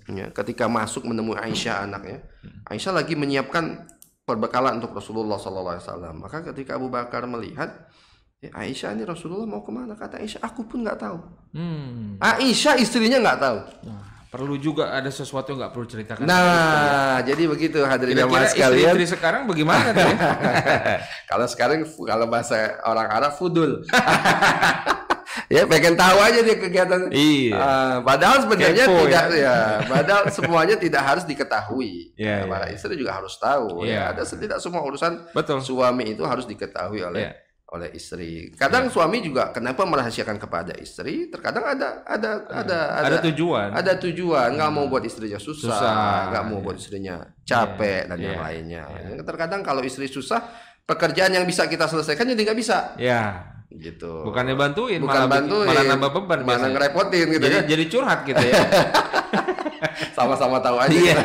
S2: ya, ketika masuk menemui Aisyah anaknya, Aisyah lagi menyiapkan perbekalan untuk Rasulullah SAW. Maka ketika Abu Bakar melihat, ya, Aisyah ini Rasulullah mau kemana? Kata Aisyah, aku pun nggak tahu. Aisyah istrinya nggak tahu.
S1: Perlu juga ada sesuatu yang nggak perlu ceritakan.
S2: Nah, jadi begitu hadirin jamaah sekalian.
S1: Istri sekarang bagaimana?
S2: Kalau sekarang, kalau bahasa orang Arab, fudul. Ya, pengen tahu aja dia kegiatan. Padahal sebenarnya tidak ya. Padahal semuanya tidak harus diketahui. Para istri juga harus tahu. Ada tidak semua urusan suami itu harus diketahui oleh istri. Kadang suami juga kenapa merahasiakan kepada istri? Terkadang ada tujuan. Ada tujuan, nggak mau buat istrinya susah, nggak mau buat istrinya capek dan yang lainnya. Terkadang kalau istri susah, pekerjaan yang bisa kita selesaikan jadi nggak bisa. Gitu.
S1: Bukannya bantuin,
S2: malah
S1: nambah beban,
S2: malah ngerepotin gitu ya.
S1: Jadi curhat gitu ya.
S2: Sama-sama tahu aja.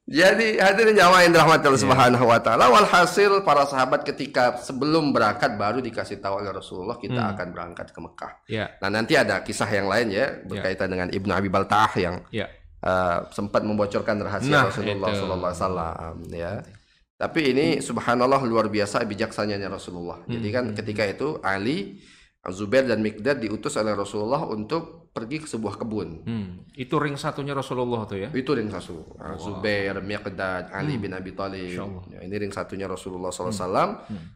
S2: Jadi hadirin jamaah yang dirahmati Allah Subhanahu wa taala, walhasil para sahabat ketika sebelum berangkat baru dikasih tahu oleh Rasulullah kita akan berangkat ke Mekah. Nah, nanti ada kisah yang lain ya berkaitan dengan Ibnu Abi Balta'ah yang sempat membocorkan rahasia Rasulullah sallallahu alaihi wasallam ya. Tapi ini subhanallah luar biasa bijaksananya Rasulullah. Jadi kan ketika itu Ali, Zubair dan Miqdad diutus oleh Rasulullah untuk pergi ke sebuah kebun.
S1: Itu ring satunya Rasulullah tuh ya?
S2: Itu ring satu. Zubair, Miqdad, Ali bin Abi Thalib. Ya, ini ring satunya Rasulullah SAW.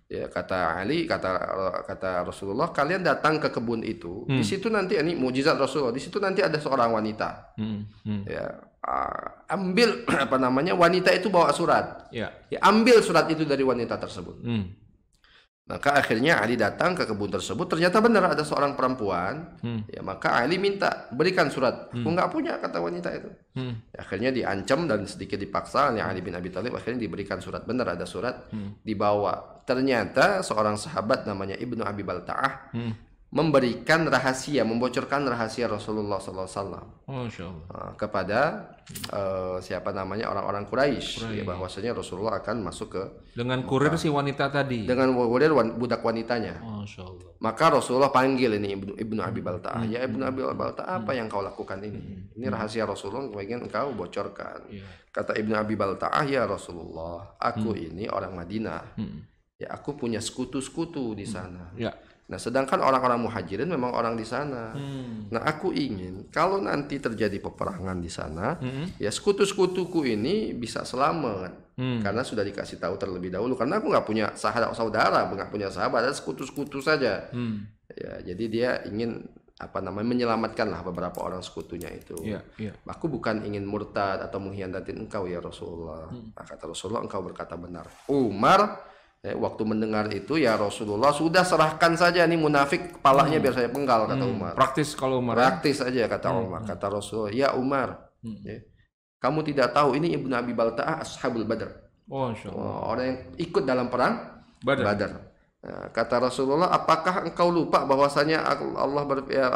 S2: Ya, kata Ali, kata Rasulullah, kalian datang ke kebun itu. Di situ nanti, ini mujizat Rasulullah. Di situ nanti ada seorang wanita. Ya, ambil wanita itu bawa surat. Ya, ambil surat itu dari wanita tersebut. Maka akhirnya Ali datang ke kebun tersebut, ternyata benar ada seorang perempuan. Ya, maka Ali minta berikan surat. Aku nggak punya, kata wanita itu. Ya, akhirnya diancam dan sedikit dipaksa oleh Ali bin Abi Thalib. Akhirnya diberikan surat, benar ada surat, dibawa. Ternyata seorang sahabat namanya Ibnu Abi Balta'ah memberikan rahasia, membocorkan rahasia Rasulullah SAW kepada siapa namanya orang-orang Quraisy, ya, bahwasanya Rasulullah akan masuk ke
S1: dengan kurir si wanita tadi,
S2: dengan kurir budak wanitanya. Maka Rasulullah panggil ini Ibnu Abi Balta'ah. Ya Ibnu Abi Balta'ah, apa yang kau lakukan ini? Ini rahasia Rasulullah yang engkau bocorkan. Kata Ibnu Abi Balta'ah, ya Rasulullah, aku ini orang Madinah. Ya, aku punya sekutu-sekutu di sana. Nah, sedangkan orang-orang muhajirin memang orang di sana. Nah, aku ingin kalau nanti terjadi peperangan di sana, ya sekutu-sekutuku ini bisa selamat. Karena sudah dikasih tahu terlebih dahulu. Karena aku nggak punya saudara, nggak punya sahabat, ada sekutu-sekutu saja. Ya, jadi dia ingin menyelamatkan lah beberapa orang sekutunya itu. Aku bukan ingin murtad atau mengkhianatin engkau ya Rasulullah. Kata Rasulullah, engkau berkata benar. Umar waktu mendengar itu, ya Rasulullah, sudah serahkan saja nih munafik kepalanya biar saya penggal, kata Umar.
S1: Praktis kalau Umar.
S2: Praktis aja kata Umar. Kata Rasulullah, ya Umar, kamu tidak tahu ini Ibnu Abi Balta'ah ashabul Badr. Orang yang ikut dalam perang Badar. Nah, kata Rasulullah, apakah engkau lupa bahwasanya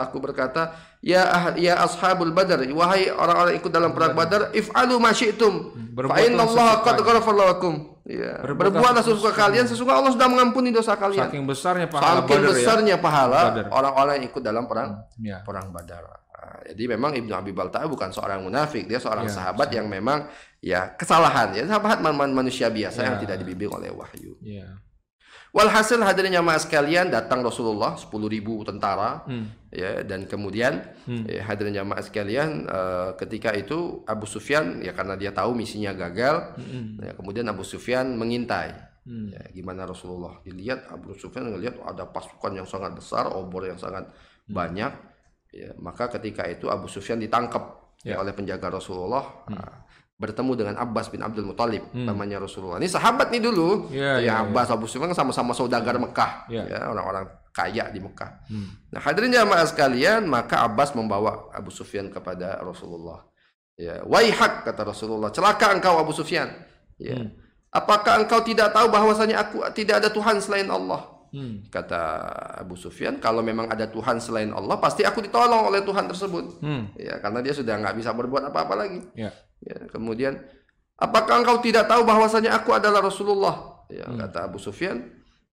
S2: aku berkata, ya ashabul Badr, wahai orang-orang ikut dalam perang Badar, if'alu ma syi'tum, fa innallaha qad ghafara lakum. Ya, berbuatlah sesuka kalian, sesungguhnya Allah sudah mengampuni dosa kalian.
S1: Saking besarnya pahala
S2: pahala orang-orang yang ikut dalam perang Badar. Nah, jadi memang Ibnu Abi Balta'ah bukan seorang munafik, dia seorang sahabat yang memang ya kesalahan, ya sahabat manusia biasa yang tidak dibimbing oleh wahyu. Walhasil hadirin jamaah sekalian, datang Rasulullah 10.000 tentara, ya, dan kemudian hadirin jamaah sekalian, ketika itu Abu Sufyan, ya karena dia tahu misinya gagal, ya, kemudian Abu Sufyan mengintai. Ya, gimana Rasulullah dilihat, Abu Sufyan melihat ada pasukan yang sangat besar, obor yang sangat banyak, ya, maka ketika itu Abu Sufyan ditangkap oleh penjaga Rasulullah. Bertemu dengan Abbas bin Abdul Muthalib, namanya Rasulullah. Ini sahabat nih dulu. Abbas, Abu Sufyan sama-sama saudagar Mekah, ya, orang-orang kaya di Mekah. Nah, hadirin jamaah sekalian, maka Abbas membawa Abu Sufyan kepada Rasulullah. Ya, waihak, kata Rasulullah, celaka engkau Abu Sufyan. Ya. Apakah engkau tidak tahu bahwasanya tidak ada Tuhan selain Allah? Kata Abu Sufyan, kalau memang ada Tuhan selain Allah, pasti aku ditolong oleh Tuhan tersebut. Ya, karena dia sudah nggak bisa berbuat apa-apa lagi. Ya, kemudian, apakah engkau tidak tahu bahwasanya aku adalah Rasulullah? Ya, kata Abu Sufyan,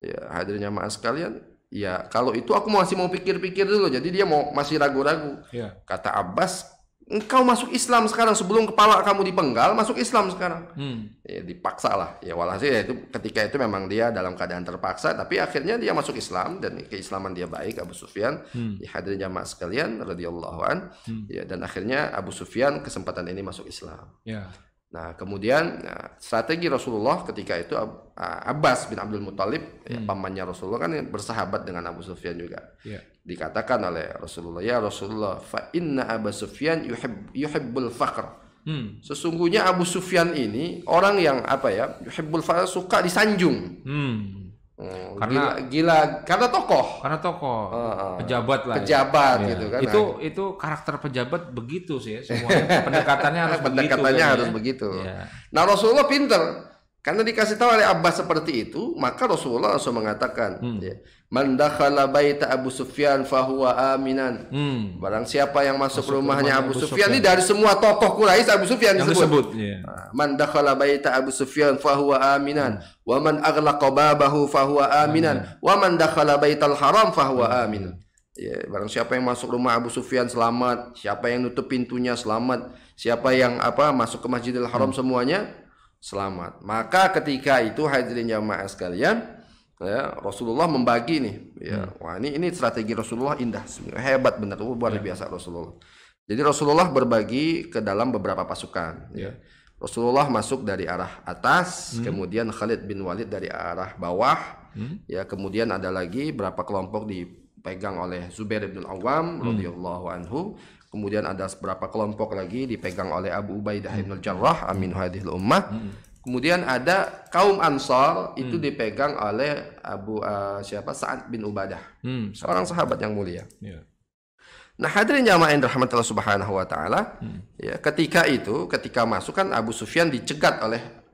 S2: ya, hadirin jamaah sekalian, ya kalau itu aku masih mau pikir-pikir dulu. Jadi dia masih ragu-ragu. Kata Abbas, engkau masuk Islam sekarang, sebelum kepala kamu dipenggal, masuk Islam sekarang. Ya, dipaksa lah. Ya, walhasil ya, itu ketika itu memang dia dalam keadaan terpaksa, tapi akhirnya dia masuk Islam dan keislaman dia baik, Abu Sufyan. Ya, hadirin jamaah sekalian radhiyallahu an. Ya, dan akhirnya Abu Sufyan kesempatan ini masuk Islam. Nah, kemudian strategi Rasulullah ketika itu, Abbas bin Abdul Muthalib, ya, pamannya Rasulullah kan bersahabat dengan Abu Sufyan juga. Dikatakan oleh Rasulullah, ya Rasulullah, fa inna Abu Sufyan yuhibbul faqr. Sesungguhnya Abu Sufyan ini orang yang yuhibbul faqr, suka disanjung. Karena tokoh.
S1: Pejabat lah.
S2: Pejabat gitu kan.
S1: Itu karakter pejabat begitu sih, semuanya pendekatannya harus begitu.
S2: Nah, Rasulullah pinter. Karena dikasih tahu oleh Abbas seperti itu, maka Rasulullah langsung mengatakan, man dakhala baita Abu Sufyan fahuwa aminan. Barang siapa yang masuk rumahnya Abu Sufyan, ini dari semua tokoh Quraisy Abu Sufyan disebut. Man dakhala baita Abu Sufyan fahuwa aminan, wa man aghlaqa babahu fahuwa aminan, wa man dakhala baital haram fahuwa aminan. Ya, barang siapa yang masuk rumah Abu Sufyan selamat, siapa yang nutup pintunya selamat, siapa yang masuk ke Masjidil Haram semuanya selamat. Maka ketika itu hadirin jamaah sekalian, ya, Rasulullah membagi nih, ya, wah ini strategi Rasulullah indah, hebat benar, luar biasa Rasulullah. Jadi Rasulullah berbagi ke dalam beberapa pasukan. Ya. Rasulullah masuk dari arah atas, kemudian Khalid bin Walid dari arah bawah, ya, kemudian ada lagi berapa kelompok dipegang oleh Zubair bin Awam radhiyallahu anhu. Kemudian ada beberapa kelompok lagi dipegang oleh Abu Ubaidah bin Jarrah amin hadhil ummah. Kemudian ada kaum Ansar itu dipegang oleh Sa'ad bin Ubadah, seorang sahabat yang mulia. Nah, hadirin jamaah yang dirahmati Allah Subhanahu wa taala, ya, ketika masuk kan Abu Sufyan dicegat oleh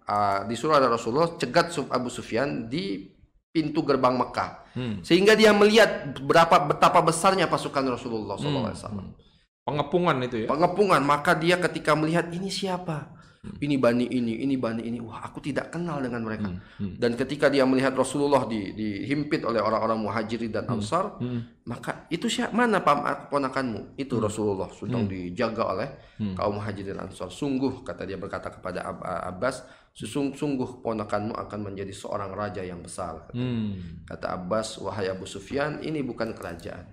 S2: disuruh oleh Rasulullah cegat Abu Sufyan di pintu gerbang Mekah. Sehingga dia melihat betapa besarnya pasukan Rasulullah SAW.
S1: Pengepungan itu ya.
S2: Pengepungan, maka dia ketika melihat ini siapa? Ini bani ini. Wah, aku tidak kenal dengan mereka. Dan ketika dia melihat Rasulullah dihimpit oleh orang-orang Muhajirin dan Ansar, maka itu siapa? Mana ponakanmu? Itu Rasulullah sedang dijaga oleh kaum Muhajirin dan Ansar. Sungguh, kata dia berkata kepada Abbas, sungguh ponakanmu akan menjadi seorang raja yang besar. Kata Abbas, wahai Abu Sufyan, ini bukan kerajaan,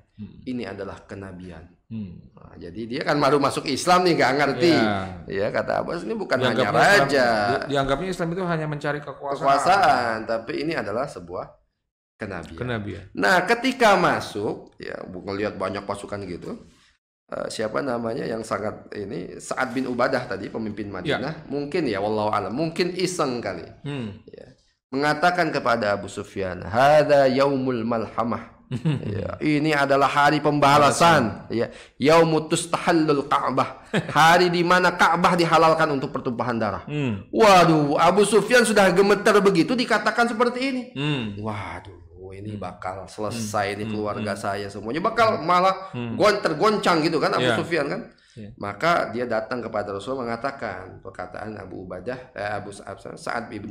S2: ini adalah kenabian. Nah, jadi dia kan baru masuk Islam nih, nggak ngerti. Ya, kata Abbas, ini bukan hanya raja.
S1: Dianggapnya Islam itu hanya mencari
S2: kekuasaan, tapi ini adalah sebuah kenabian. Nah, ketika masuk, ya ngelihat banyak pasukan gitu. Siapa namanya yang sangat ini, Sa'ad bin Ubadah tadi, pemimpin Madinah, mungkin ya wallahu alam, mungkin iseng kali, ya, mengatakan kepada Abu Sufyan, hadza yaumul malhamah, ya, ini adalah hari pembalasan, ya, yaumut tustahallul Ka'bah, hari di mana Ka'bah dihalalkan untuk pertumpahan darah. Waduh, Abu Sufyan sudah gemeter begitu dikatakan seperti ini. Waduh, ini bakal selesai ini keluarga saya semuanya bakal malah tergoncang gitu kan Abu Sufyan kan. Maka dia datang kepada Rasulullah mengatakan perkataan Abu Ubadah, Sa'ad bin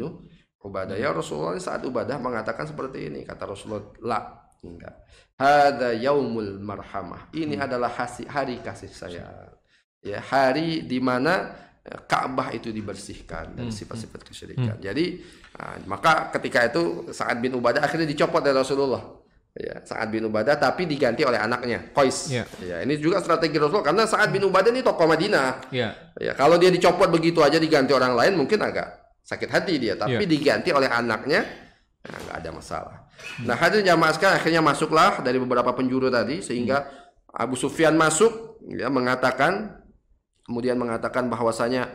S2: Ubadah, ya Rasulullah, Sa'ad Ubadah mengatakan seperti ini. Kata Rasulullah, la, enggak. Hadza yaumul marhamah. Ini adalah hari kasih sayang. Ya, hari di mana Ka'bah itu dibersihkan dari sifat-sifat kesyirikan. Jadi maka ketika itu Sa'ad bin Ubadah akhirnya dicopot dari Rasulullah. Ya, Sa'ad bin Ubadah tapi diganti oleh anaknya Qais. Ya, ini juga strategi Rasulullah karena Sa'ad bin Ubadah ini tokoh Madinah. Ya, kalau dia dicopot begitu aja diganti orang lain mungkin agak sakit hati dia, tapi diganti oleh anaknya, nah, nggak ada masalah. Nah, hadirin jamaah sekalian, akhirnya masuklah dari beberapa penjuru tadi sehingga Abu Sufyan masuk, ya, kemudian mengatakan bahwasanya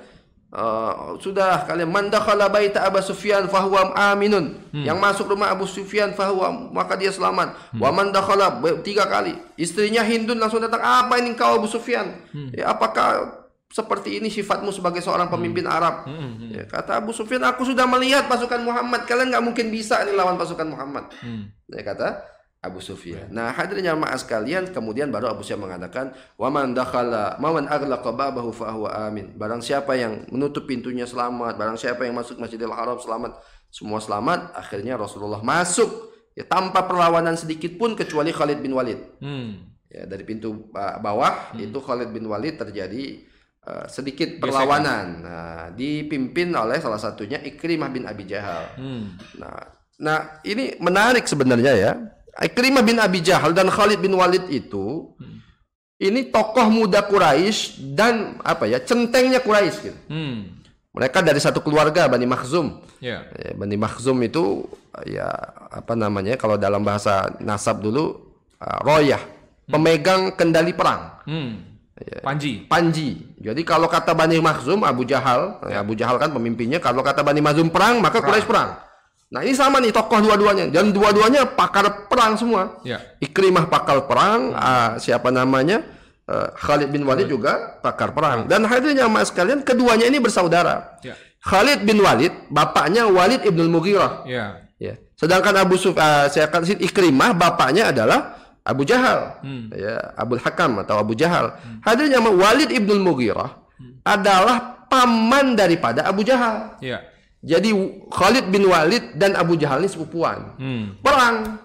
S2: sudah kalian man dakhala baita Abu Sufyan fahuwa aminun. Yang masuk rumah Abu Sufyan fahuwa, maka dia selamat. Wa man dakhala 3 kali. Istrinya Hindun langsung datang, "Apa ini kau Abu Sufyan? Ya, apakah seperti ini sifatmu sebagai seorang pemimpin Arab?" Ya, kata Abu Sufyan, "Aku sudah melihat pasukan Muhammad. Kalian nggak mungkin bisa ini lawan pasukan Muhammad." Ya, kata Abu Sufyan. Nah, hadirin jamaah sekalian, kemudian baru Abu Sufyan mengatakan, "Wa man dakhala man aghlaqa babahu fa huwa amin." Barang siapa yang menutup pintunya selamat, barang siapa yang masuk Masjidil Haram selamat, semua selamat. Akhirnya Rasulullah masuk, ya, tanpa perlawanan sedikit pun kecuali Khalid bin Walid. Ya, dari pintu bawah itu Khalid bin Walid terjadi sedikit perlawanan. Nah, dipimpin oleh salah satunya Ikrimah bin Abi Jahal. Nah, ini menarik sebenarnya ya. Ikrimah bin Abi Jahal dan Khalid bin Walid itu ini tokoh muda Quraisy dan centengnya Quraisy gitu. Mereka dari satu keluarga Bani Makhzum. Bani Makhzum itu kalau dalam bahasa nasab dulu royah, pemegang kendali perang. Panji. Jadi kalau kata Bani Makhzum Abu Jahal kan pemimpinnya, kalau kata Bani Makhzum perang maka Quraisy perang. Nah, ini sama nih tokoh dua-duanya, dan dua-duanya pakar perang semua. Ikrimah pakar perang, Khalid bin Walid juga pakar perang. Dan hadirin jamaah sekalian, keduanya ini bersaudara. Khalid bin Walid, bapaknya Walid ibnul Mughirah. Sedangkan Ikrimah bapaknya adalah Abu Jahal, Abul Hakam atau Abu Jahal. Hadirin jamaah, Walid ibnul Mughirah adalah paman daripada Abu Jahal. Jadi Khalid bin Walid dan Abu Jahal ini sepupuan. Perang.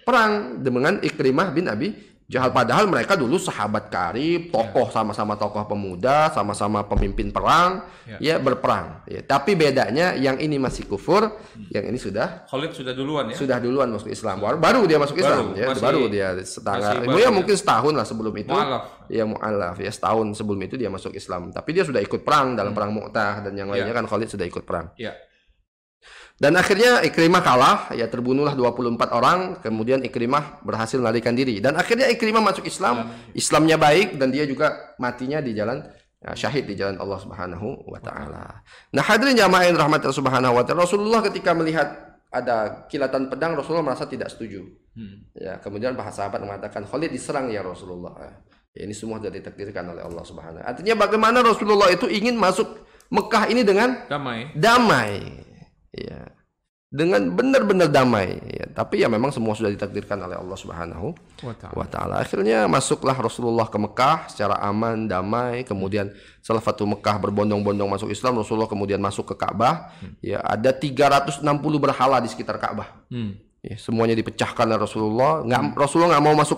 S2: Perang dengan Ikrimah bin Abi Jahal, padahal mereka dulu sahabat karib, tokoh, sama-sama tokoh pemuda, sama-sama pemimpin perang, berperang. Tapi bedanya yang ini masih kufur, yang ini sudah.
S1: Khalid sudah duluan ya?
S2: Sudah duluan masuk Islam. Baru dia masuk Islam. Baru dia mungkin setahun lah sebelum itu. Mu'alaf. Setahun sebelum itu dia masuk Islam. Tapi dia sudah ikut perang dalam perang Mu'tah dan yang lainnya kan Khalid sudah ikut perang. Dan akhirnya Ikrimah kalah, terbunuhlah 24 orang, kemudian Ikrimah berhasil melarikan diri. Dan akhirnya Ikrimah masuk Islam, Islamnya baik, dan dia juga matinya di jalan, syahid di jalan Allah Subhanahu wa Ta'ala. Nah, hadirin jamaah yang rahmat Allah Subhanahu wa Ta'ala, Rasulullah ketika melihat ada kilatan pedang, Rasulullah merasa tidak setuju. Kemudian para sahabat mengatakan, "Khalid diserang ya Rasulullah." Ini semua sudah ditakdirkan oleh Allah Subhanahu wa Ta'ala. Artinya bagaimana Rasulullah itu ingin masuk Mekah ini dengan damai. Dengan benar-benar damai. Tapi memang semua sudah ditakdirkan oleh Allah Subhanahu wa Ta'ala. Akhirnya masuklah Rasulullah ke Mekah secara aman, damai. Kemudian setelah Fatu Mekah berbondong-bondong masuk Islam, Rasulullah kemudian masuk ke Ka'bah. Ada 360 berhala di sekitar Ka'bah. Semuanya dipecahkan oleh Rasulullah. Rasulullah nggak mau masuk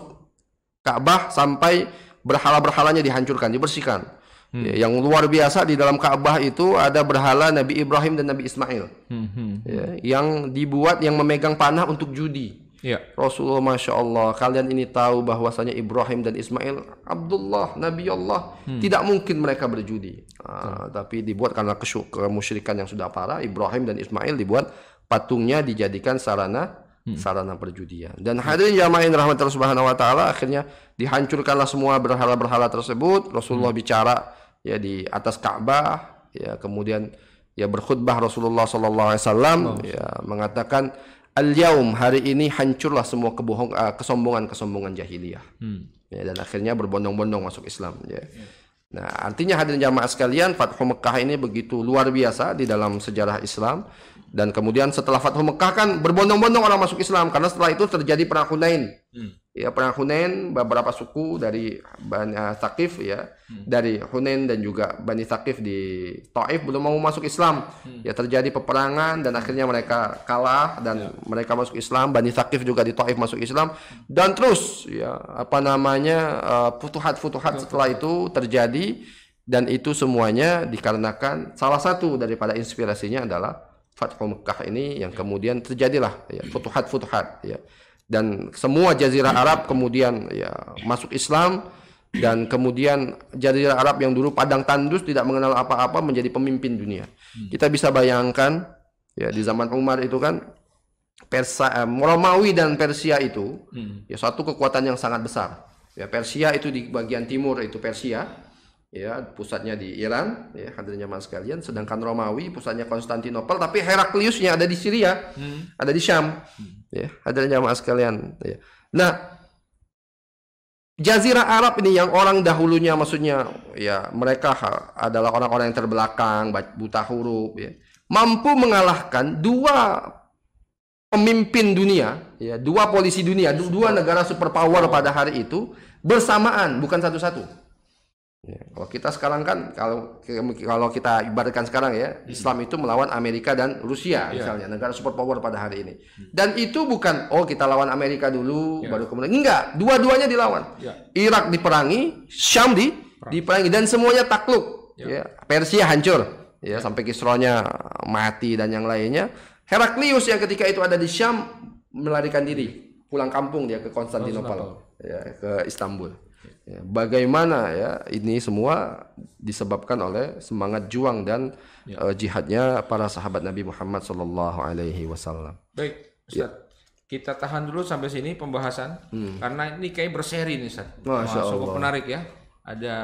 S2: Ka'bah sampai berhala-berhalanya dihancurkan, dibersihkan. Ya, yang luar biasa di dalam Ka'bah itu ada berhala Nabi Ibrahim dan Nabi Ismail. Ya, yang dibuat yang memegang panah untuk judi.
S1: Ya.
S2: Rasulullah, Masya Allah, kalian ini tahu bahwasanya Ibrahim dan Ismail Abdullah, Nabi Allah, tidak mungkin mereka berjudi. Tapi dibuat karena kemusyrikan yang sudah parah. Ibrahim dan Ismail dibuat patungnya dijadikan sarana perjudian. Dan hadirin jamaah yang dirahmati Allah Subhanahu wa taala, akhirnya dihancurkanlah semua berhala-berhala tersebut. Rasulullah bicara ya di atas Ka'bah, ya kemudian ya berkhutbah Rasulullah sallallahu alaihi wasallam ya mengatakan al-yaum, hari ini hancurlah semua kesombongan jahiliyah. Ya, dan akhirnya berbondong-bondong masuk Islam ya. Nah, artinya hadirin jamaah sekalian, Fathu Mekah ini begitu luar biasa di dalam sejarah Islam. Dan kemudian setelah Fathu Mekah kan berbondong-bondong orang masuk Islam, karena setelah itu terjadi perang Hunain. Ya, perang Hunain, beberapa suku dari Bani Thaqif ya, dari Hunain dan juga Bani Thaqif di Taif belum mau masuk Islam. Ya, terjadi peperangan dan akhirnya mereka kalah dan mereka masuk Islam. Bani Thaqif juga di Taif masuk Islam, dan terus ya futuhat-futuhat setelah itu terjadi, dan itu semuanya dikarenakan salah satu daripada inspirasinya adalah Fathu Mekah ini, yang kemudian terjadilah ya futuhat-futuhat ya. Dan semua jazirah Arab kemudian ya masuk Islam, dan kemudian jazirah Arab yang dulu padang tandus tidak mengenal apa-apa menjadi pemimpin dunia. Kita bisa bayangkan ya di zaman Umar itu kan Romawi dan Persia itu ya satu kekuatan yang sangat besar. Ya, Persia itu di bagian timur itu Persia. Ya, pusatnya di Iran, ya hadirin jamaah sekalian. Sedangkan Romawi pusatnya Konstantinopel, tapi Herakliusnya ada di Syria, ada di Syam. Ya, hadirin jamaah sekalian. Ya. Nah, Jazirah Arab ini yang orang dahulunya, maksudnya ya mereka adalah orang-orang yang terbelakang, buta huruf, ya, mampu mengalahkan dua pemimpin dunia, ya, dua polisi dunia, dua negara superpower pada hari itu bersamaan, bukan satu-satu. Ya, kalau kita sekarang kan, kalau kita ibaratkan sekarang ya, Islam itu melawan Amerika dan Rusia misalnya, negara superpower pada hari ini. Dan itu bukan kita lawan Amerika dulu baru kemudian, enggak, dua-duanya dilawan. Irak diperangi, Syam diperangi, dan semuanya takluk. Ya, Persia hancur, ya sampai Kisronya mati dan yang lainnya. Heraklius yang ketika itu ada di Syam melarikan diri, pulang kampung dia ke Konstantinopel, ya, ke Istanbul. Ya, bagaimana ya ini semua disebabkan oleh semangat juang dan jihadnya para sahabat Nabi Muhammad sallallahu alaihi wasallam.
S1: Baik, Ustaz. Kita tahan dulu sampai sini pembahasan karena ini kayak berseri nih, Ustaz. Cukup menarik ya. Ada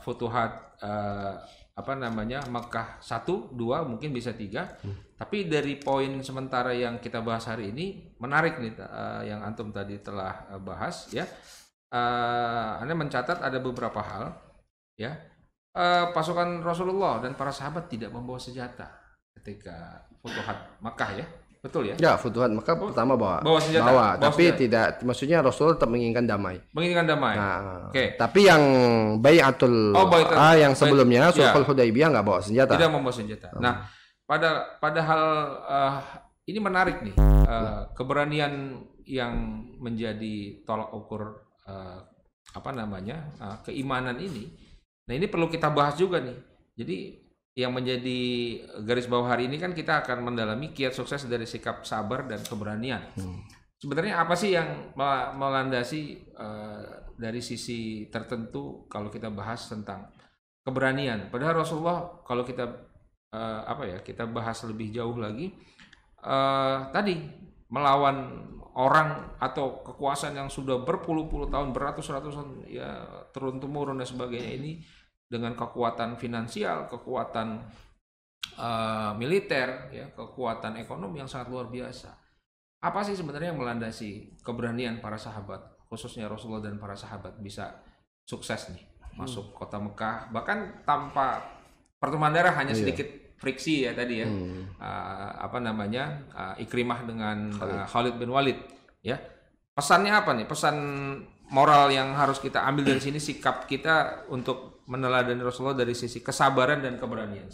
S1: futuhat Makkah 1, 2, mungkin bisa 3. Tapi dari poin sementara yang kita bahas hari ini menarik nih yang antum tadi telah bahas ya. Anda mencatat ada beberapa hal ya, pasukan Rasulullah dan para sahabat tidak membawa senjata ketika Futuhat Makkah ya, betul ya?
S2: Ya, Futuhat Makkah pertama bawa senjata, tapi senjata. Tidak, maksudnya Rasul tetap menginginkan damai. Nah, tapi yang Bai'atul yang sebelumnya Sulhul Hudaybiyah nggak bawa senjata.
S1: Tidak membawa senjata. Nah, pada hal ini menarik nih, keberanian yang menjadi tolak ukur keimanan ini. Nah, ini perlu kita bahas juga nih. Jadi yang menjadi garis bawah hari ini kan kita akan mendalami kiat sukses dari sikap sabar dan keberanian. Sebenarnya apa sih yang melandasi dari sisi tertentu kalau kita bahas tentang keberanian? Padahal Rasulullah kalau kita kita bahas lebih jauh lagi tadi melawan orang atau kekuasaan yang sudah berpuluh-puluh tahun, beratus-ratusan ya turun-temurun dan sebagainya ini dengan kekuatan finansial, kekuatan militer, ya, kekuatan ekonomi yang sangat luar biasa. Apa sih sebenarnya yang melandasi keberanian para sahabat, khususnya Rasulullah dan para sahabat bisa sukses nih masuk kota Mekah, bahkan tanpa pertumpahan darah, hanya sedikit friksi ya tadi ya, Ikrimah dengan Khalid bin Walid ya. Pesannya apa nih? Pesan moral yang harus kita ambil dari sini, sikap kita untuk meneladani Rasulullah dari sisi kesabaran dan keberanian.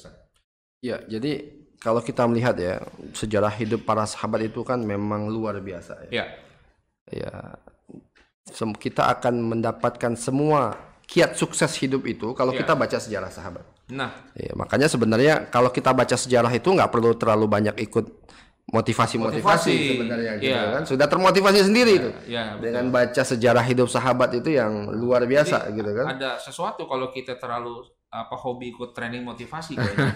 S2: Ya, jadi kalau kita melihat ya sejarah hidup para sahabat itu kan memang luar biasa ya. Ya, kita akan mendapatkan semua kiat sukses hidup itu kalau
S1: Ya.
S2: kita baca sejarah sahabat.
S1: Nah,
S2: Ya, makanya sebenarnya kalau kita baca sejarah itu nggak perlu terlalu banyak ikut motivasi sebenarnya gitu
S1: Iya.
S2: kan. Sudah termotivasi sendiri itu.
S1: ya betul.
S2: Dengan baca sejarah hidup sahabat itu yang luar biasa gitu kan.
S1: Ada sesuatu kalau kita terlalu hobi ikut training motivasi kayaknya.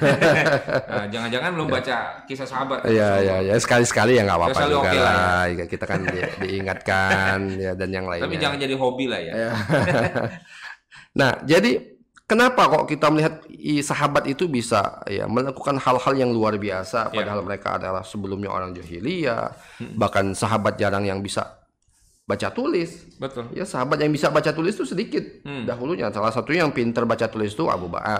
S1: Nah, jangan-jangan belum baca kisah sahabat.
S2: Iya, sekali-sekali ya nggak apa-apa
S1: Sekali
S2: juga
S1: oke lah
S2: lah. Ya, kita kan diingatkan ya dan yang lainnya.
S1: Tapi jangan jadi hobi lah ya.
S2: Ya. Nah, jadi kenapa kok kita melihat sahabat itu bisa ya melakukan hal-hal yang luar biasa padahal mereka adalah sebelumnya orang jahiliyah, bahkan sahabat jarang yang bisa baca tulis.
S1: Betul.
S2: Ya, sahabat yang bisa baca tulis itu sedikit dahulunya. Salah satunya yang pintar baca tulis itu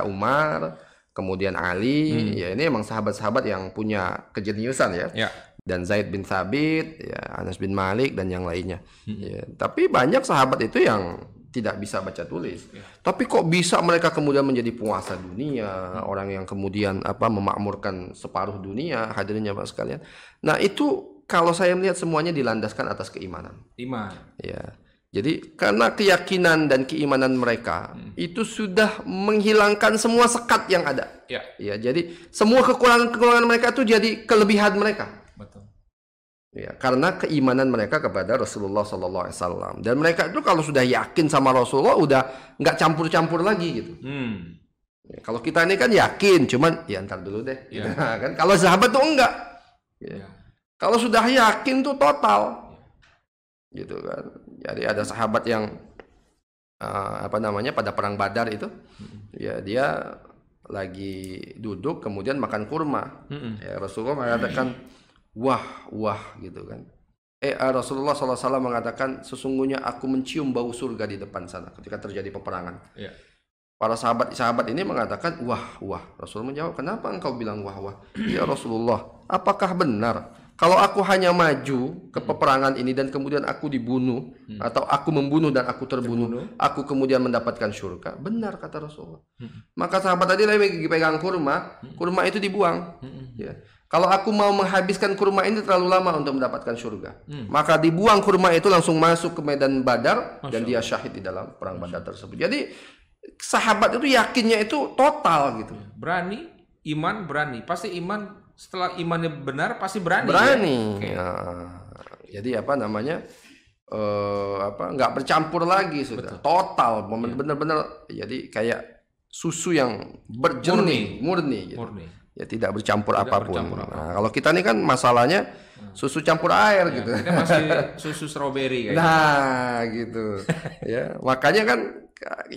S2: Umar, kemudian Ali. Ya, ini emang sahabat-sahabat yang punya kejeniusan ya.
S1: Ya.
S2: Dan Zaid bin Thabit, ya, Anas bin Malik dan yang lainnya. Ya, tapi banyak sahabat itu yang tidak bisa baca tulis. Tapi kok bisa mereka kemudian menjadi penguasa dunia, orang yang kemudian memakmurkan separuh dunia, hadirin jamaah sekalian. Nah, itu kalau saya melihat semuanya dilandaskan atas keimanan.
S1: Iman.
S2: Ya. Jadi karena keyakinan dan keimanan mereka itu sudah menghilangkan semua sekat yang ada.
S1: Ya.
S2: Ya, jadi semua kekurangan-kekurangan mereka itu jadi kelebihan mereka.
S1: Betul.
S2: Ya, karena keimanan mereka kepada Rasulullah SAW. Dan mereka itu kalau sudah yakin sama Rasulullah udah nggak campur-campur lagi gitu. Ya, kalau kita ini kan yakin, cuman ya ntar dulu deh. Gitu, kan? Kalau sahabat tuh enggak. Ya. Kalau sudah yakin tuh total, gitu kan. Jadi ada sahabat yang pada perang Badar itu, ya dia lagi duduk kemudian makan kurma. Ya, Rasulullah mengatakan wah gitu kan. Rasulullah SAW mengatakan sesungguhnya aku mencium bau surga di depan sana ketika terjadi peperangan.
S1: Ya.
S2: Para sahabat ini mengatakan wah. Rasul menjawab, kenapa engkau bilang wah? Ya Rasulullah, apakah benar kalau aku hanya maju ke peperangan ini dan kemudian aku dibunuh atau aku membunuh dan aku terbunuh, aku kemudian mendapatkan surga? Benar kata Rasulullah. Maka sahabat tadi lagi pegang kurma itu dibuang. Ya. Kalau aku mau menghabiskan kurma ini terlalu lama untuk mendapatkan surga, maka dibuang kurma itu langsung masuk ke medan Badar dan dia syahid di dalam perang Badar tersebut. Jadi sahabat itu yakinnya itu total gitu.
S1: Berani, iman berani. Pasti iman setelah imannya benar pasti berani.
S2: Berani.
S1: Ya?
S2: Jadi nggak bercampur lagi sudah. Betul. Total, benar-benar. Jadi kayak susu yang murni gitu. Ya tidak bercampur apapun. Nah, kalau kita ini kan masalahnya susu campur air gitu.
S1: Kita masih susu strawberry kayak.
S2: Nah, gitu. Ya, makanya kan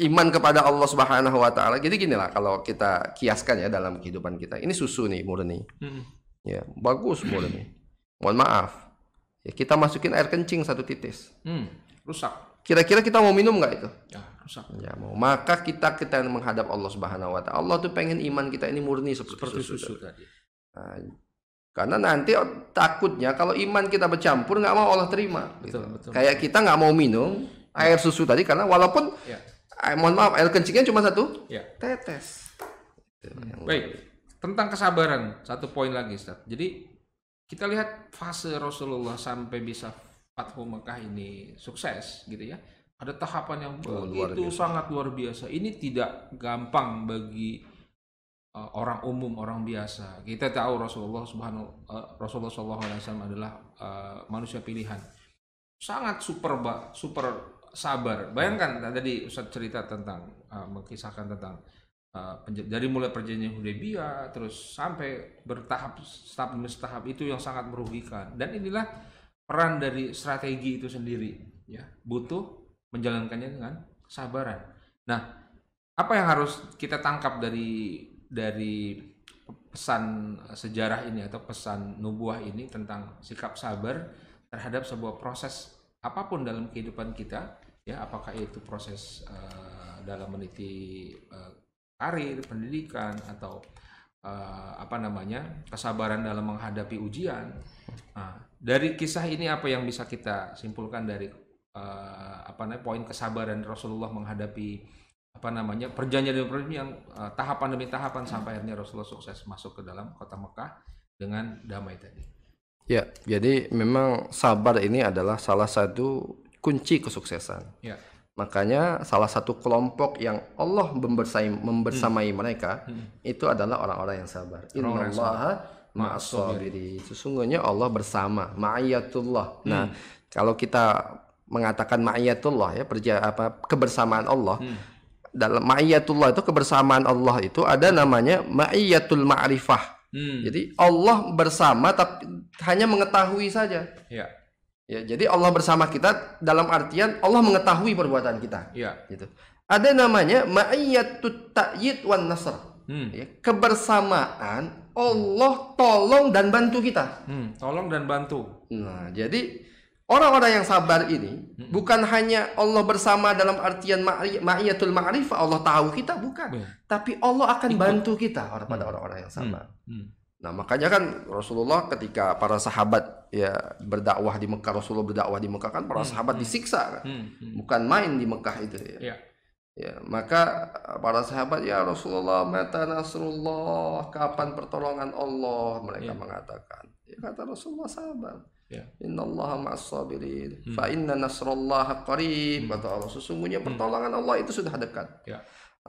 S2: iman kepada Allah Subhanahu wa taala. Jadi gini lah kalau kita kiaskan ya dalam kehidupan kita. Ini susu nih murni. Ya, bagus murni. Mohon maaf. Ya, kita masukin air kencing 1 titis.
S1: Rusak.
S2: Kira-kira kita mau minum nggak itu?
S1: Ya, rusak.
S2: Ya, mau. Maka kita menghadap Allah Subhanahu wa taala. Allah tuh pengen iman kita ini murni seperti susu tadi. Nah, karena nanti takutnya kalau iman kita bercampur nggak mau Allah terima. Betul. Kayak kita nggak mau minum air susu tadi karena walaupun mohon maaf air kencingnya cuma 1 tetes.
S1: Baik. Tentang kesabaran, 1 poin lagi, Ustaz. Jadi kita lihat fase Rasulullah sampai bisa Fathu Mekah ini sukses gitu ya. Ada tahapan yang begitu sangat luar biasa. Ini tidak gampang bagi orang umum, orang biasa. Kita tahu Rasulullah SAW adalah manusia pilihan. Sangat super sabar. Bayangkan tadi Ustaz cerita tentang mengisahkan tentang dari mulai perjanjian Hudaybiyah terus sampai bertahap demi tahap itu yang sangat merugikan. Dan inilah peran dari strategi itu sendiri ya, butuh menjalankannya dengan kesabaran. Nah, apa yang harus kita tangkap dari pesan sejarah ini atau pesan nubuah ini tentang sikap sabar terhadap sebuah proses apapun dalam kehidupan kita ya, apakah itu proses dalam meniti karir, pendidikan atau kesabaran dalam menghadapi ujian. Nah, dari kisah ini apa yang bisa kita simpulkan dari poin kesabaran Rasulullah menghadapi perjanjian yang tahapan demi tahapan sampai akhirnya Rasulullah sukses masuk ke dalam kota Mekah dengan damai tadi.
S2: Ya, jadi memang sabar ini adalah salah satu kunci kesuksesan.
S1: Ya.
S2: Makanya salah satu kelompok yang Allah membersamai mereka itu adalah orang-orang yang sabar. Innallaha ma'as-sabirin. Sesungguhnya Allah bersama, ma'iyatullah. Nah, kalau kita mengatakan ma'iyatullah ya, kebersamaan Allah. Dalam ma'iyatullah itu kebersamaan Allah itu ada namanya ma'iyatul ma'rifah. Jadi Allah bersama tapi hanya mengetahui saja. Ya, jadi Allah bersama kita dalam artian Allah mengetahui perbuatan kita. Gitu. Ada namanya ma'iyatut ta'yid wan nasr. Ya, kebersamaan Allah tolong dan bantu kita.
S1: Tolong dan bantu.
S2: Nah, jadi orang-orang yang sabar ini bukan hanya Allah bersama dalam artian ma'iyatul ma'rifah, Allah tahu kita, bukan. Tapi Allah akan bantu kita pada orang-orang yang sabar. Nah, makanya kan Rasulullah ketika para sahabat ya berdakwah di Mekah, Rasulullah berdakwah di Mekah kan para sahabat disiksa kan. Bukan main di Mekah itu ya. Ya, maka para sahabat, ya Rasulullah, mata nasrullah, kapan pertolongan Allah? Mereka mengatakan. Ya, kata Rasulullah, sabar. Innallaha ma'as-sabirin. Fa inna nasrallaha qarib. Kata Allah, sesungguhnya pertolongan Allah itu sudah dekat.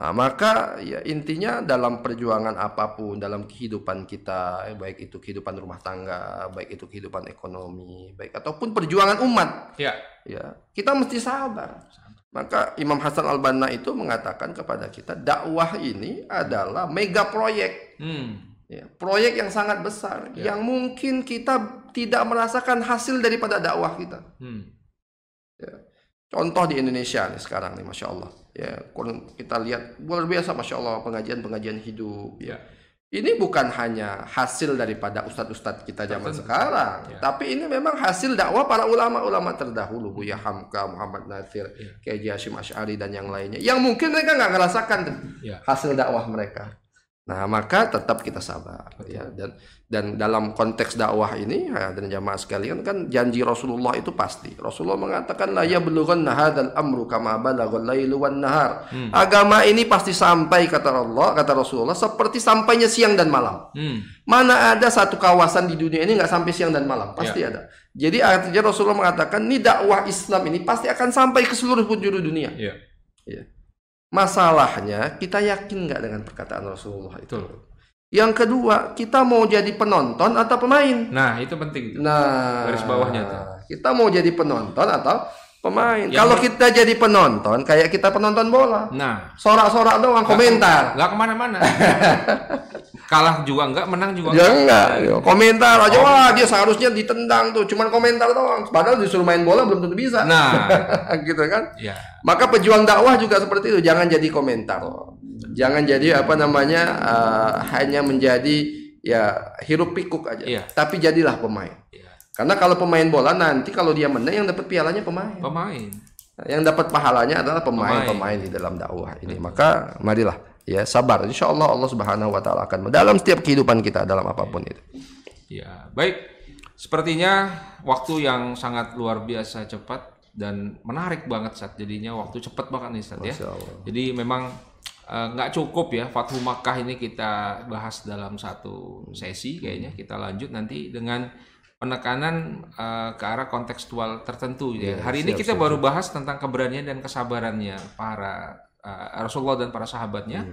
S2: Nah, maka ya intinya dalam perjuangan apapun dalam kehidupan kita, baik itu kehidupan rumah tangga, baik itu kehidupan ekonomi, baik ataupun perjuangan umat, ya kita mesti sabar. Maka Imam Hasan Al-Banna itu mengatakan kepada kita, dakwah ini adalah mega proyek, ya, proyek yang sangat besar, yang mungkin kita tidak merasakan hasil daripada dakwah kita. Ya. Contoh di Indonesia nih sekarang nih, masya Allah, ya kita lihat luar biasa, masya Allah, pengajian hidup. Ya, ini bukan hanya hasil daripada ustadz-ustadz kita zaman sekarang, tapi ini memang hasil dakwah para ulama-ulama terdahulu, Buya Hamka, Muhammad Natsir, Kiai Hasyim Asy'ari dan yang lainnya, yang mungkin mereka nggak ngerasakan hasil dakwah mereka. Nah, maka tetap kita sabar. Ya, dan dalam konteks dakwah ini dan jamaah sekalian kan janji Rasulullah itu pasti. Rasulullah mengatakan la yablughanna hadzal amru kama balaghal lailu wan nahar. Agama ini pasti sampai, kata Allah, kata Rasulullah, seperti sampainya siang dan malam. Mana ada satu kawasan di dunia ini nggak sampai siang dan malam? Pasti ada. Jadi artinya Rasulullah mengatakan ini dakwah Islam ini pasti akan sampai ke seluruh penjuru dunia. Ya. Masalahnya kita yakin nggak dengan perkataan Rasulullah itu? Yang kedua, kita mau jadi penonton atau pemain?
S1: Nah, itu penting.
S2: Nah,
S1: garis bawahnya tuh.
S2: Kita mau jadi penonton atau pemain? Kalau kita jadi penonton, kayak kita penonton bola.
S1: Nah,
S2: sorak-sorak doang, komentar.
S1: Nggak kemana-mana. Kalah juga enggak, menang juga
S2: enggak. Komentar aja, wah dia seharusnya ditendang tuh, cuman komentar doang. Padahal disuruh main bola belum tentu bisa.
S1: Nah,
S2: gitu kan? Maka pejuang dakwah juga seperti itu, jangan jadi komentar. Jangan jadi hanya menjadi ya hiruk pikuk aja. Tapi jadilah pemain. Karena kalau pemain bola nanti kalau dia menang, yang dapat pialanya pemain. Yang dapat pahalanya adalah pemain di dalam dakwah ini. Maka marilah ya sabar, insya Allah Allah Subhanahu Wa Taala akan dalam setiap kehidupan kita dalam apapun itu.
S1: Ya, baik. Sepertinya waktu yang sangat luar biasa cepat dan menarik banget saat jadinya waktu cepat banget nih Ustaz ya. Jadi memang nggak cukup ya Fathu Makkah ini kita bahas dalam satu sesi, kayaknya kita lanjut nanti dengan penekanan ke arah kontekstual tertentu ya. Hari ini kita baru bahas tentang keberanian dan kesabarannya para Rasulullah dan para sahabatnya.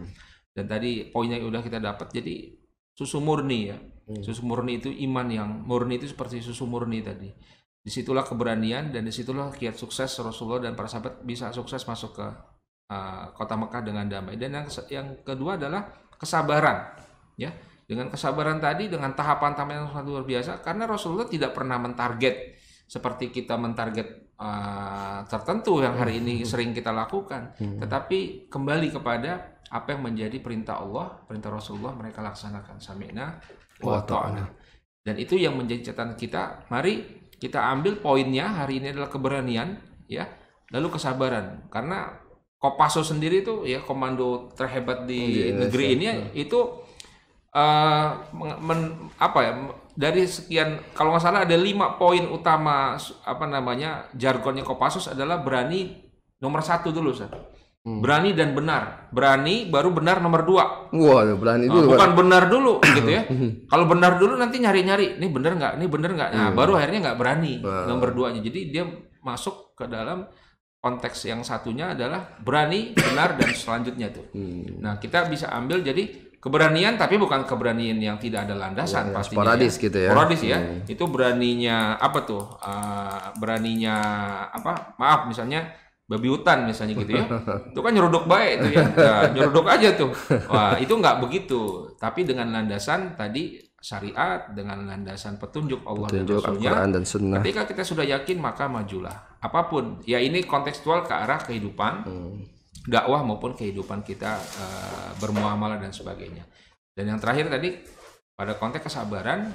S1: Dan tadi poinnya udah kita dapat, jadi susu murni ya. Susu murni itu iman yang murni, itu seperti susu murni tadi. Disitulah keberanian dan disitulah kiat sukses Rasulullah dan para sahabat bisa sukses masuk ke kota Mekah dengan damai. Dan yang kedua adalah kesabaran ya. Dengan kesabaran tadi, dengan tahapan-tahapan yang sangat luar biasa, karena Rasulullah tidak pernah mentarget seperti kita mentarget tertentu yang hari ini sering kita lakukan, tetapi kembali kepada apa yang menjadi perintah Allah, perintah Rasulullah, mereka laksanakan. Sami'na wa ta'ana. Dan itu yang menjadi catatan kita. Mari kita ambil poinnya hari ini adalah keberanian ya, lalu kesabaran. Karena Kopassus sendiri itu ya komando terhebat di negeri ini itu dari sekian, kalau nggak salah ada 5 poin utama jargonnya Kopassus adalah berani nomor 1 dulu Ustaz. Berani dan benar. Berani baru benar nomor 2.
S2: Wah, berani dulu.
S1: Bukan benar dulu gitu ya. Kalau benar dulu nanti nyari-nyari, ini benar nggak, ini benar nggak. Nah, baru akhirnya nggak berani nomor 2-nya. Jadi dia masuk ke dalam konteks yang satunya adalah berani, benar, dan selanjutnya tuh. Nah, kita bisa ambil jadi keberanian, tapi bukan keberanian yang tidak ada landasan, pastinya.
S2: Sporadis gitu ya.
S1: Sporadis ya. Itu beraninya apa tuh? Beraninya apa? Maaf, misalnya babi hutan misalnya gitu ya. Itu kan nyeruduk baik itu ya. Nah, nyeruduk aja tuh. Wah, itu nggak begitu. Tapi dengan landasan tadi syariat, dengan landasan petunjuk Allah dan Rasulnya.
S2: Al-Quran dan Sunnah.
S1: Ketika kita sudah yakin, maka majulah. Apapun. Ya ini kontekstual ke arah kehidupan, dakwah maupun kehidupan kita bermuamalah dan sebagainya. Dan yang terakhir tadi, pada konteks kesabaran,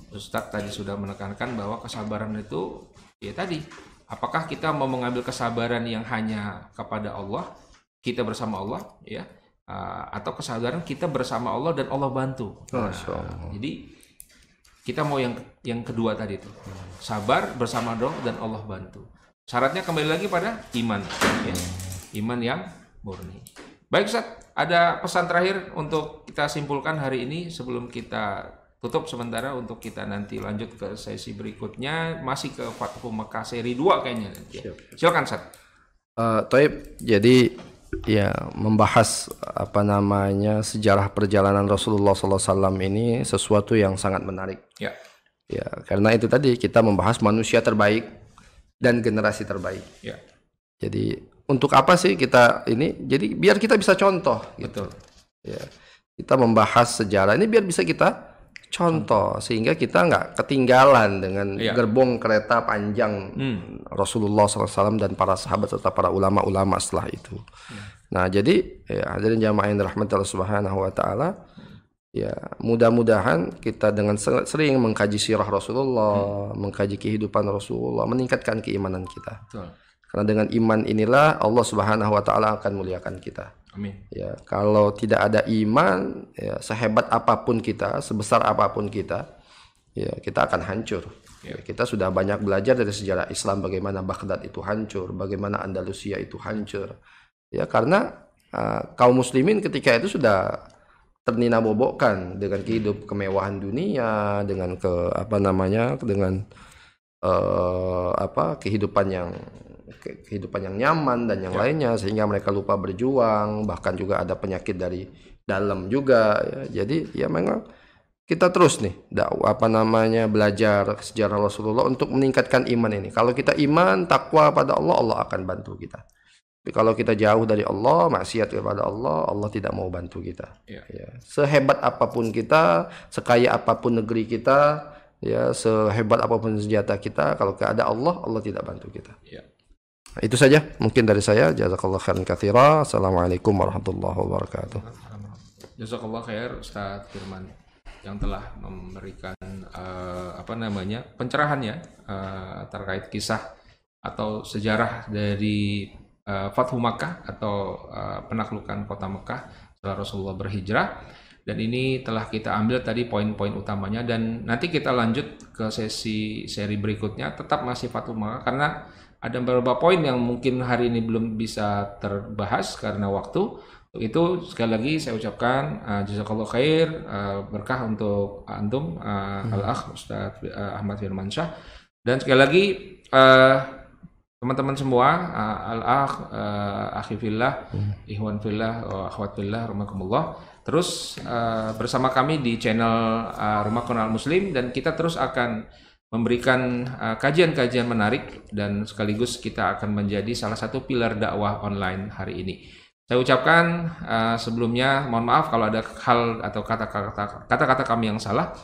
S1: Ustadz tadi sudah menekankan bahwa kesabaran itu, ya tadi, apakah kita mau mengambil kesabaran yang hanya kepada Allah, kita bersama Allah, ya, atau kesabaran kita bersama Allah dan Allah bantu. Nah, jadi kita mau yang kedua tadi itu, sabar bersama Allah dan Allah bantu. Syaratnya kembali lagi pada iman, ya. Iman yang murni. Baik Ustaz, ada pesan terakhir untuk kita simpulkan hari ini sebelum kita tutup sementara untuk kita nanti lanjut ke sesi berikutnya, masih ke Fathu Mekah seri 2 kayaknya. Silakan Ustaz.
S2: Taib, jadi ya membahas apa namanya sejarah perjalanan Rasulullah SAW ini sesuatu yang sangat menarik.
S1: Ya.
S2: Ya, karena itu tadi kita membahas manusia terbaik dan generasi terbaik.
S1: Ya.
S2: Jadi untuk apa sih kita ini? Jadi biar kita bisa contoh.
S1: Betul.
S2: Gitu. Ya, kita membahas sejarah ini biar bisa kita contoh sehingga kita nggak ketinggalan dengan gerbong kereta panjang Rasulullah SAW dan para sahabat serta para ulama-ulama setelah itu. Nah, jadi ya, hadirin jamaah yang dirahmati Allah Subhanahu wa taala, ya mudah-mudahan kita dengan sering mengkaji sirah Rasulullah, mengkaji kehidupan Rasulullah, meningkatkan keimanan kita.
S1: Betul.
S2: Karena dengan iman inilah Allah Subhanahu wa taala akan muliakan kita.
S1: Amin.
S2: Ya, kalau tidak ada iman, ya sehebat apapun kita, sebesar apapun kita, ya kita akan hancur. Ya, kita sudah banyak belajar dari sejarah Islam bagaimana Baghdad itu hancur, bagaimana Andalusia itu hancur. Ya, karena kaum muslimin ketika itu sudah ternina-bobokkan dengan kehidupan kemewahan dunia, dengan kehidupan yang nyaman dan yang lainnya, sehingga mereka lupa berjuang, bahkan juga ada penyakit dari dalam juga ya. Jadi ya memang kita terus nih belajar sejarah Rasulullah untuk meningkatkan iman ini. Kalau kita iman takwa pada Allah, Allah akan bantu kita. Tapi kalau kita jauh dari Allah, maksiat kepada Allah, Allah tidak mau bantu kita. Ya. Sehebat apapun kita, sekaya apapun negeri kita, ya sehebat apapun senjata kita, kalau ada Allah, Allah tidak bantu kita. Ya. Itu saja mungkin dari saya. Jazakallah khairan katsira. Assalamualaikum warahmatullahi wabarakatuh.
S1: Jazakallah khair Ustaz Firman yang telah memberikan pencerahan ya terkait kisah atau sejarah dari Fathu Makkah atau penaklukan kota Mekah setelah Rasulullah berhijrah. Dan ini telah kita ambil tadi poin-poin utamanya, dan nanti kita lanjut ke seri berikutnya tetap masih Fathu Makkah karena ada beberapa poin yang mungkin hari ini belum bisa terbahas karena waktu. Untuk itu sekali lagi saya ucapkan jazakallahu khair, berkah untuk antum al-akh Ustaz Ahmad Firmansyah, dan sekali lagi teman-teman semua al-akh akhi fillah, ikhwan fillah, akhwat fillah, rahimakumullah. Terus bersama kami di channel Rumah Konal Muslim, dan kita terus akan memberikan kajian-kajian menarik dan sekaligus kita akan menjadi salah satu pilar dakwah online hari ini. Saya ucapkan sebelumnya mohon maaf kalau ada hal atau kata-kata kami yang salah.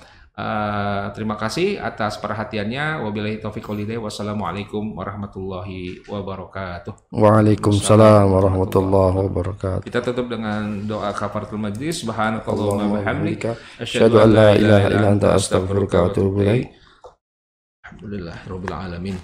S1: Terima kasih atas perhatiannya. Wabillahi taufiq wal hidayah. Wassalamualaikum warahmatullahi wabarakatuh.
S2: Waalaikumsalam warahmatullahi wabarakatuh.
S1: Kita tutup dengan doa kafaratul majlis. Subhanakallahumma wa bihamdika
S2: asyhadu an la ilaha illa anta astaghfiruka wa atubu ilaik.
S1: Alhamdulillah rabbil alamin.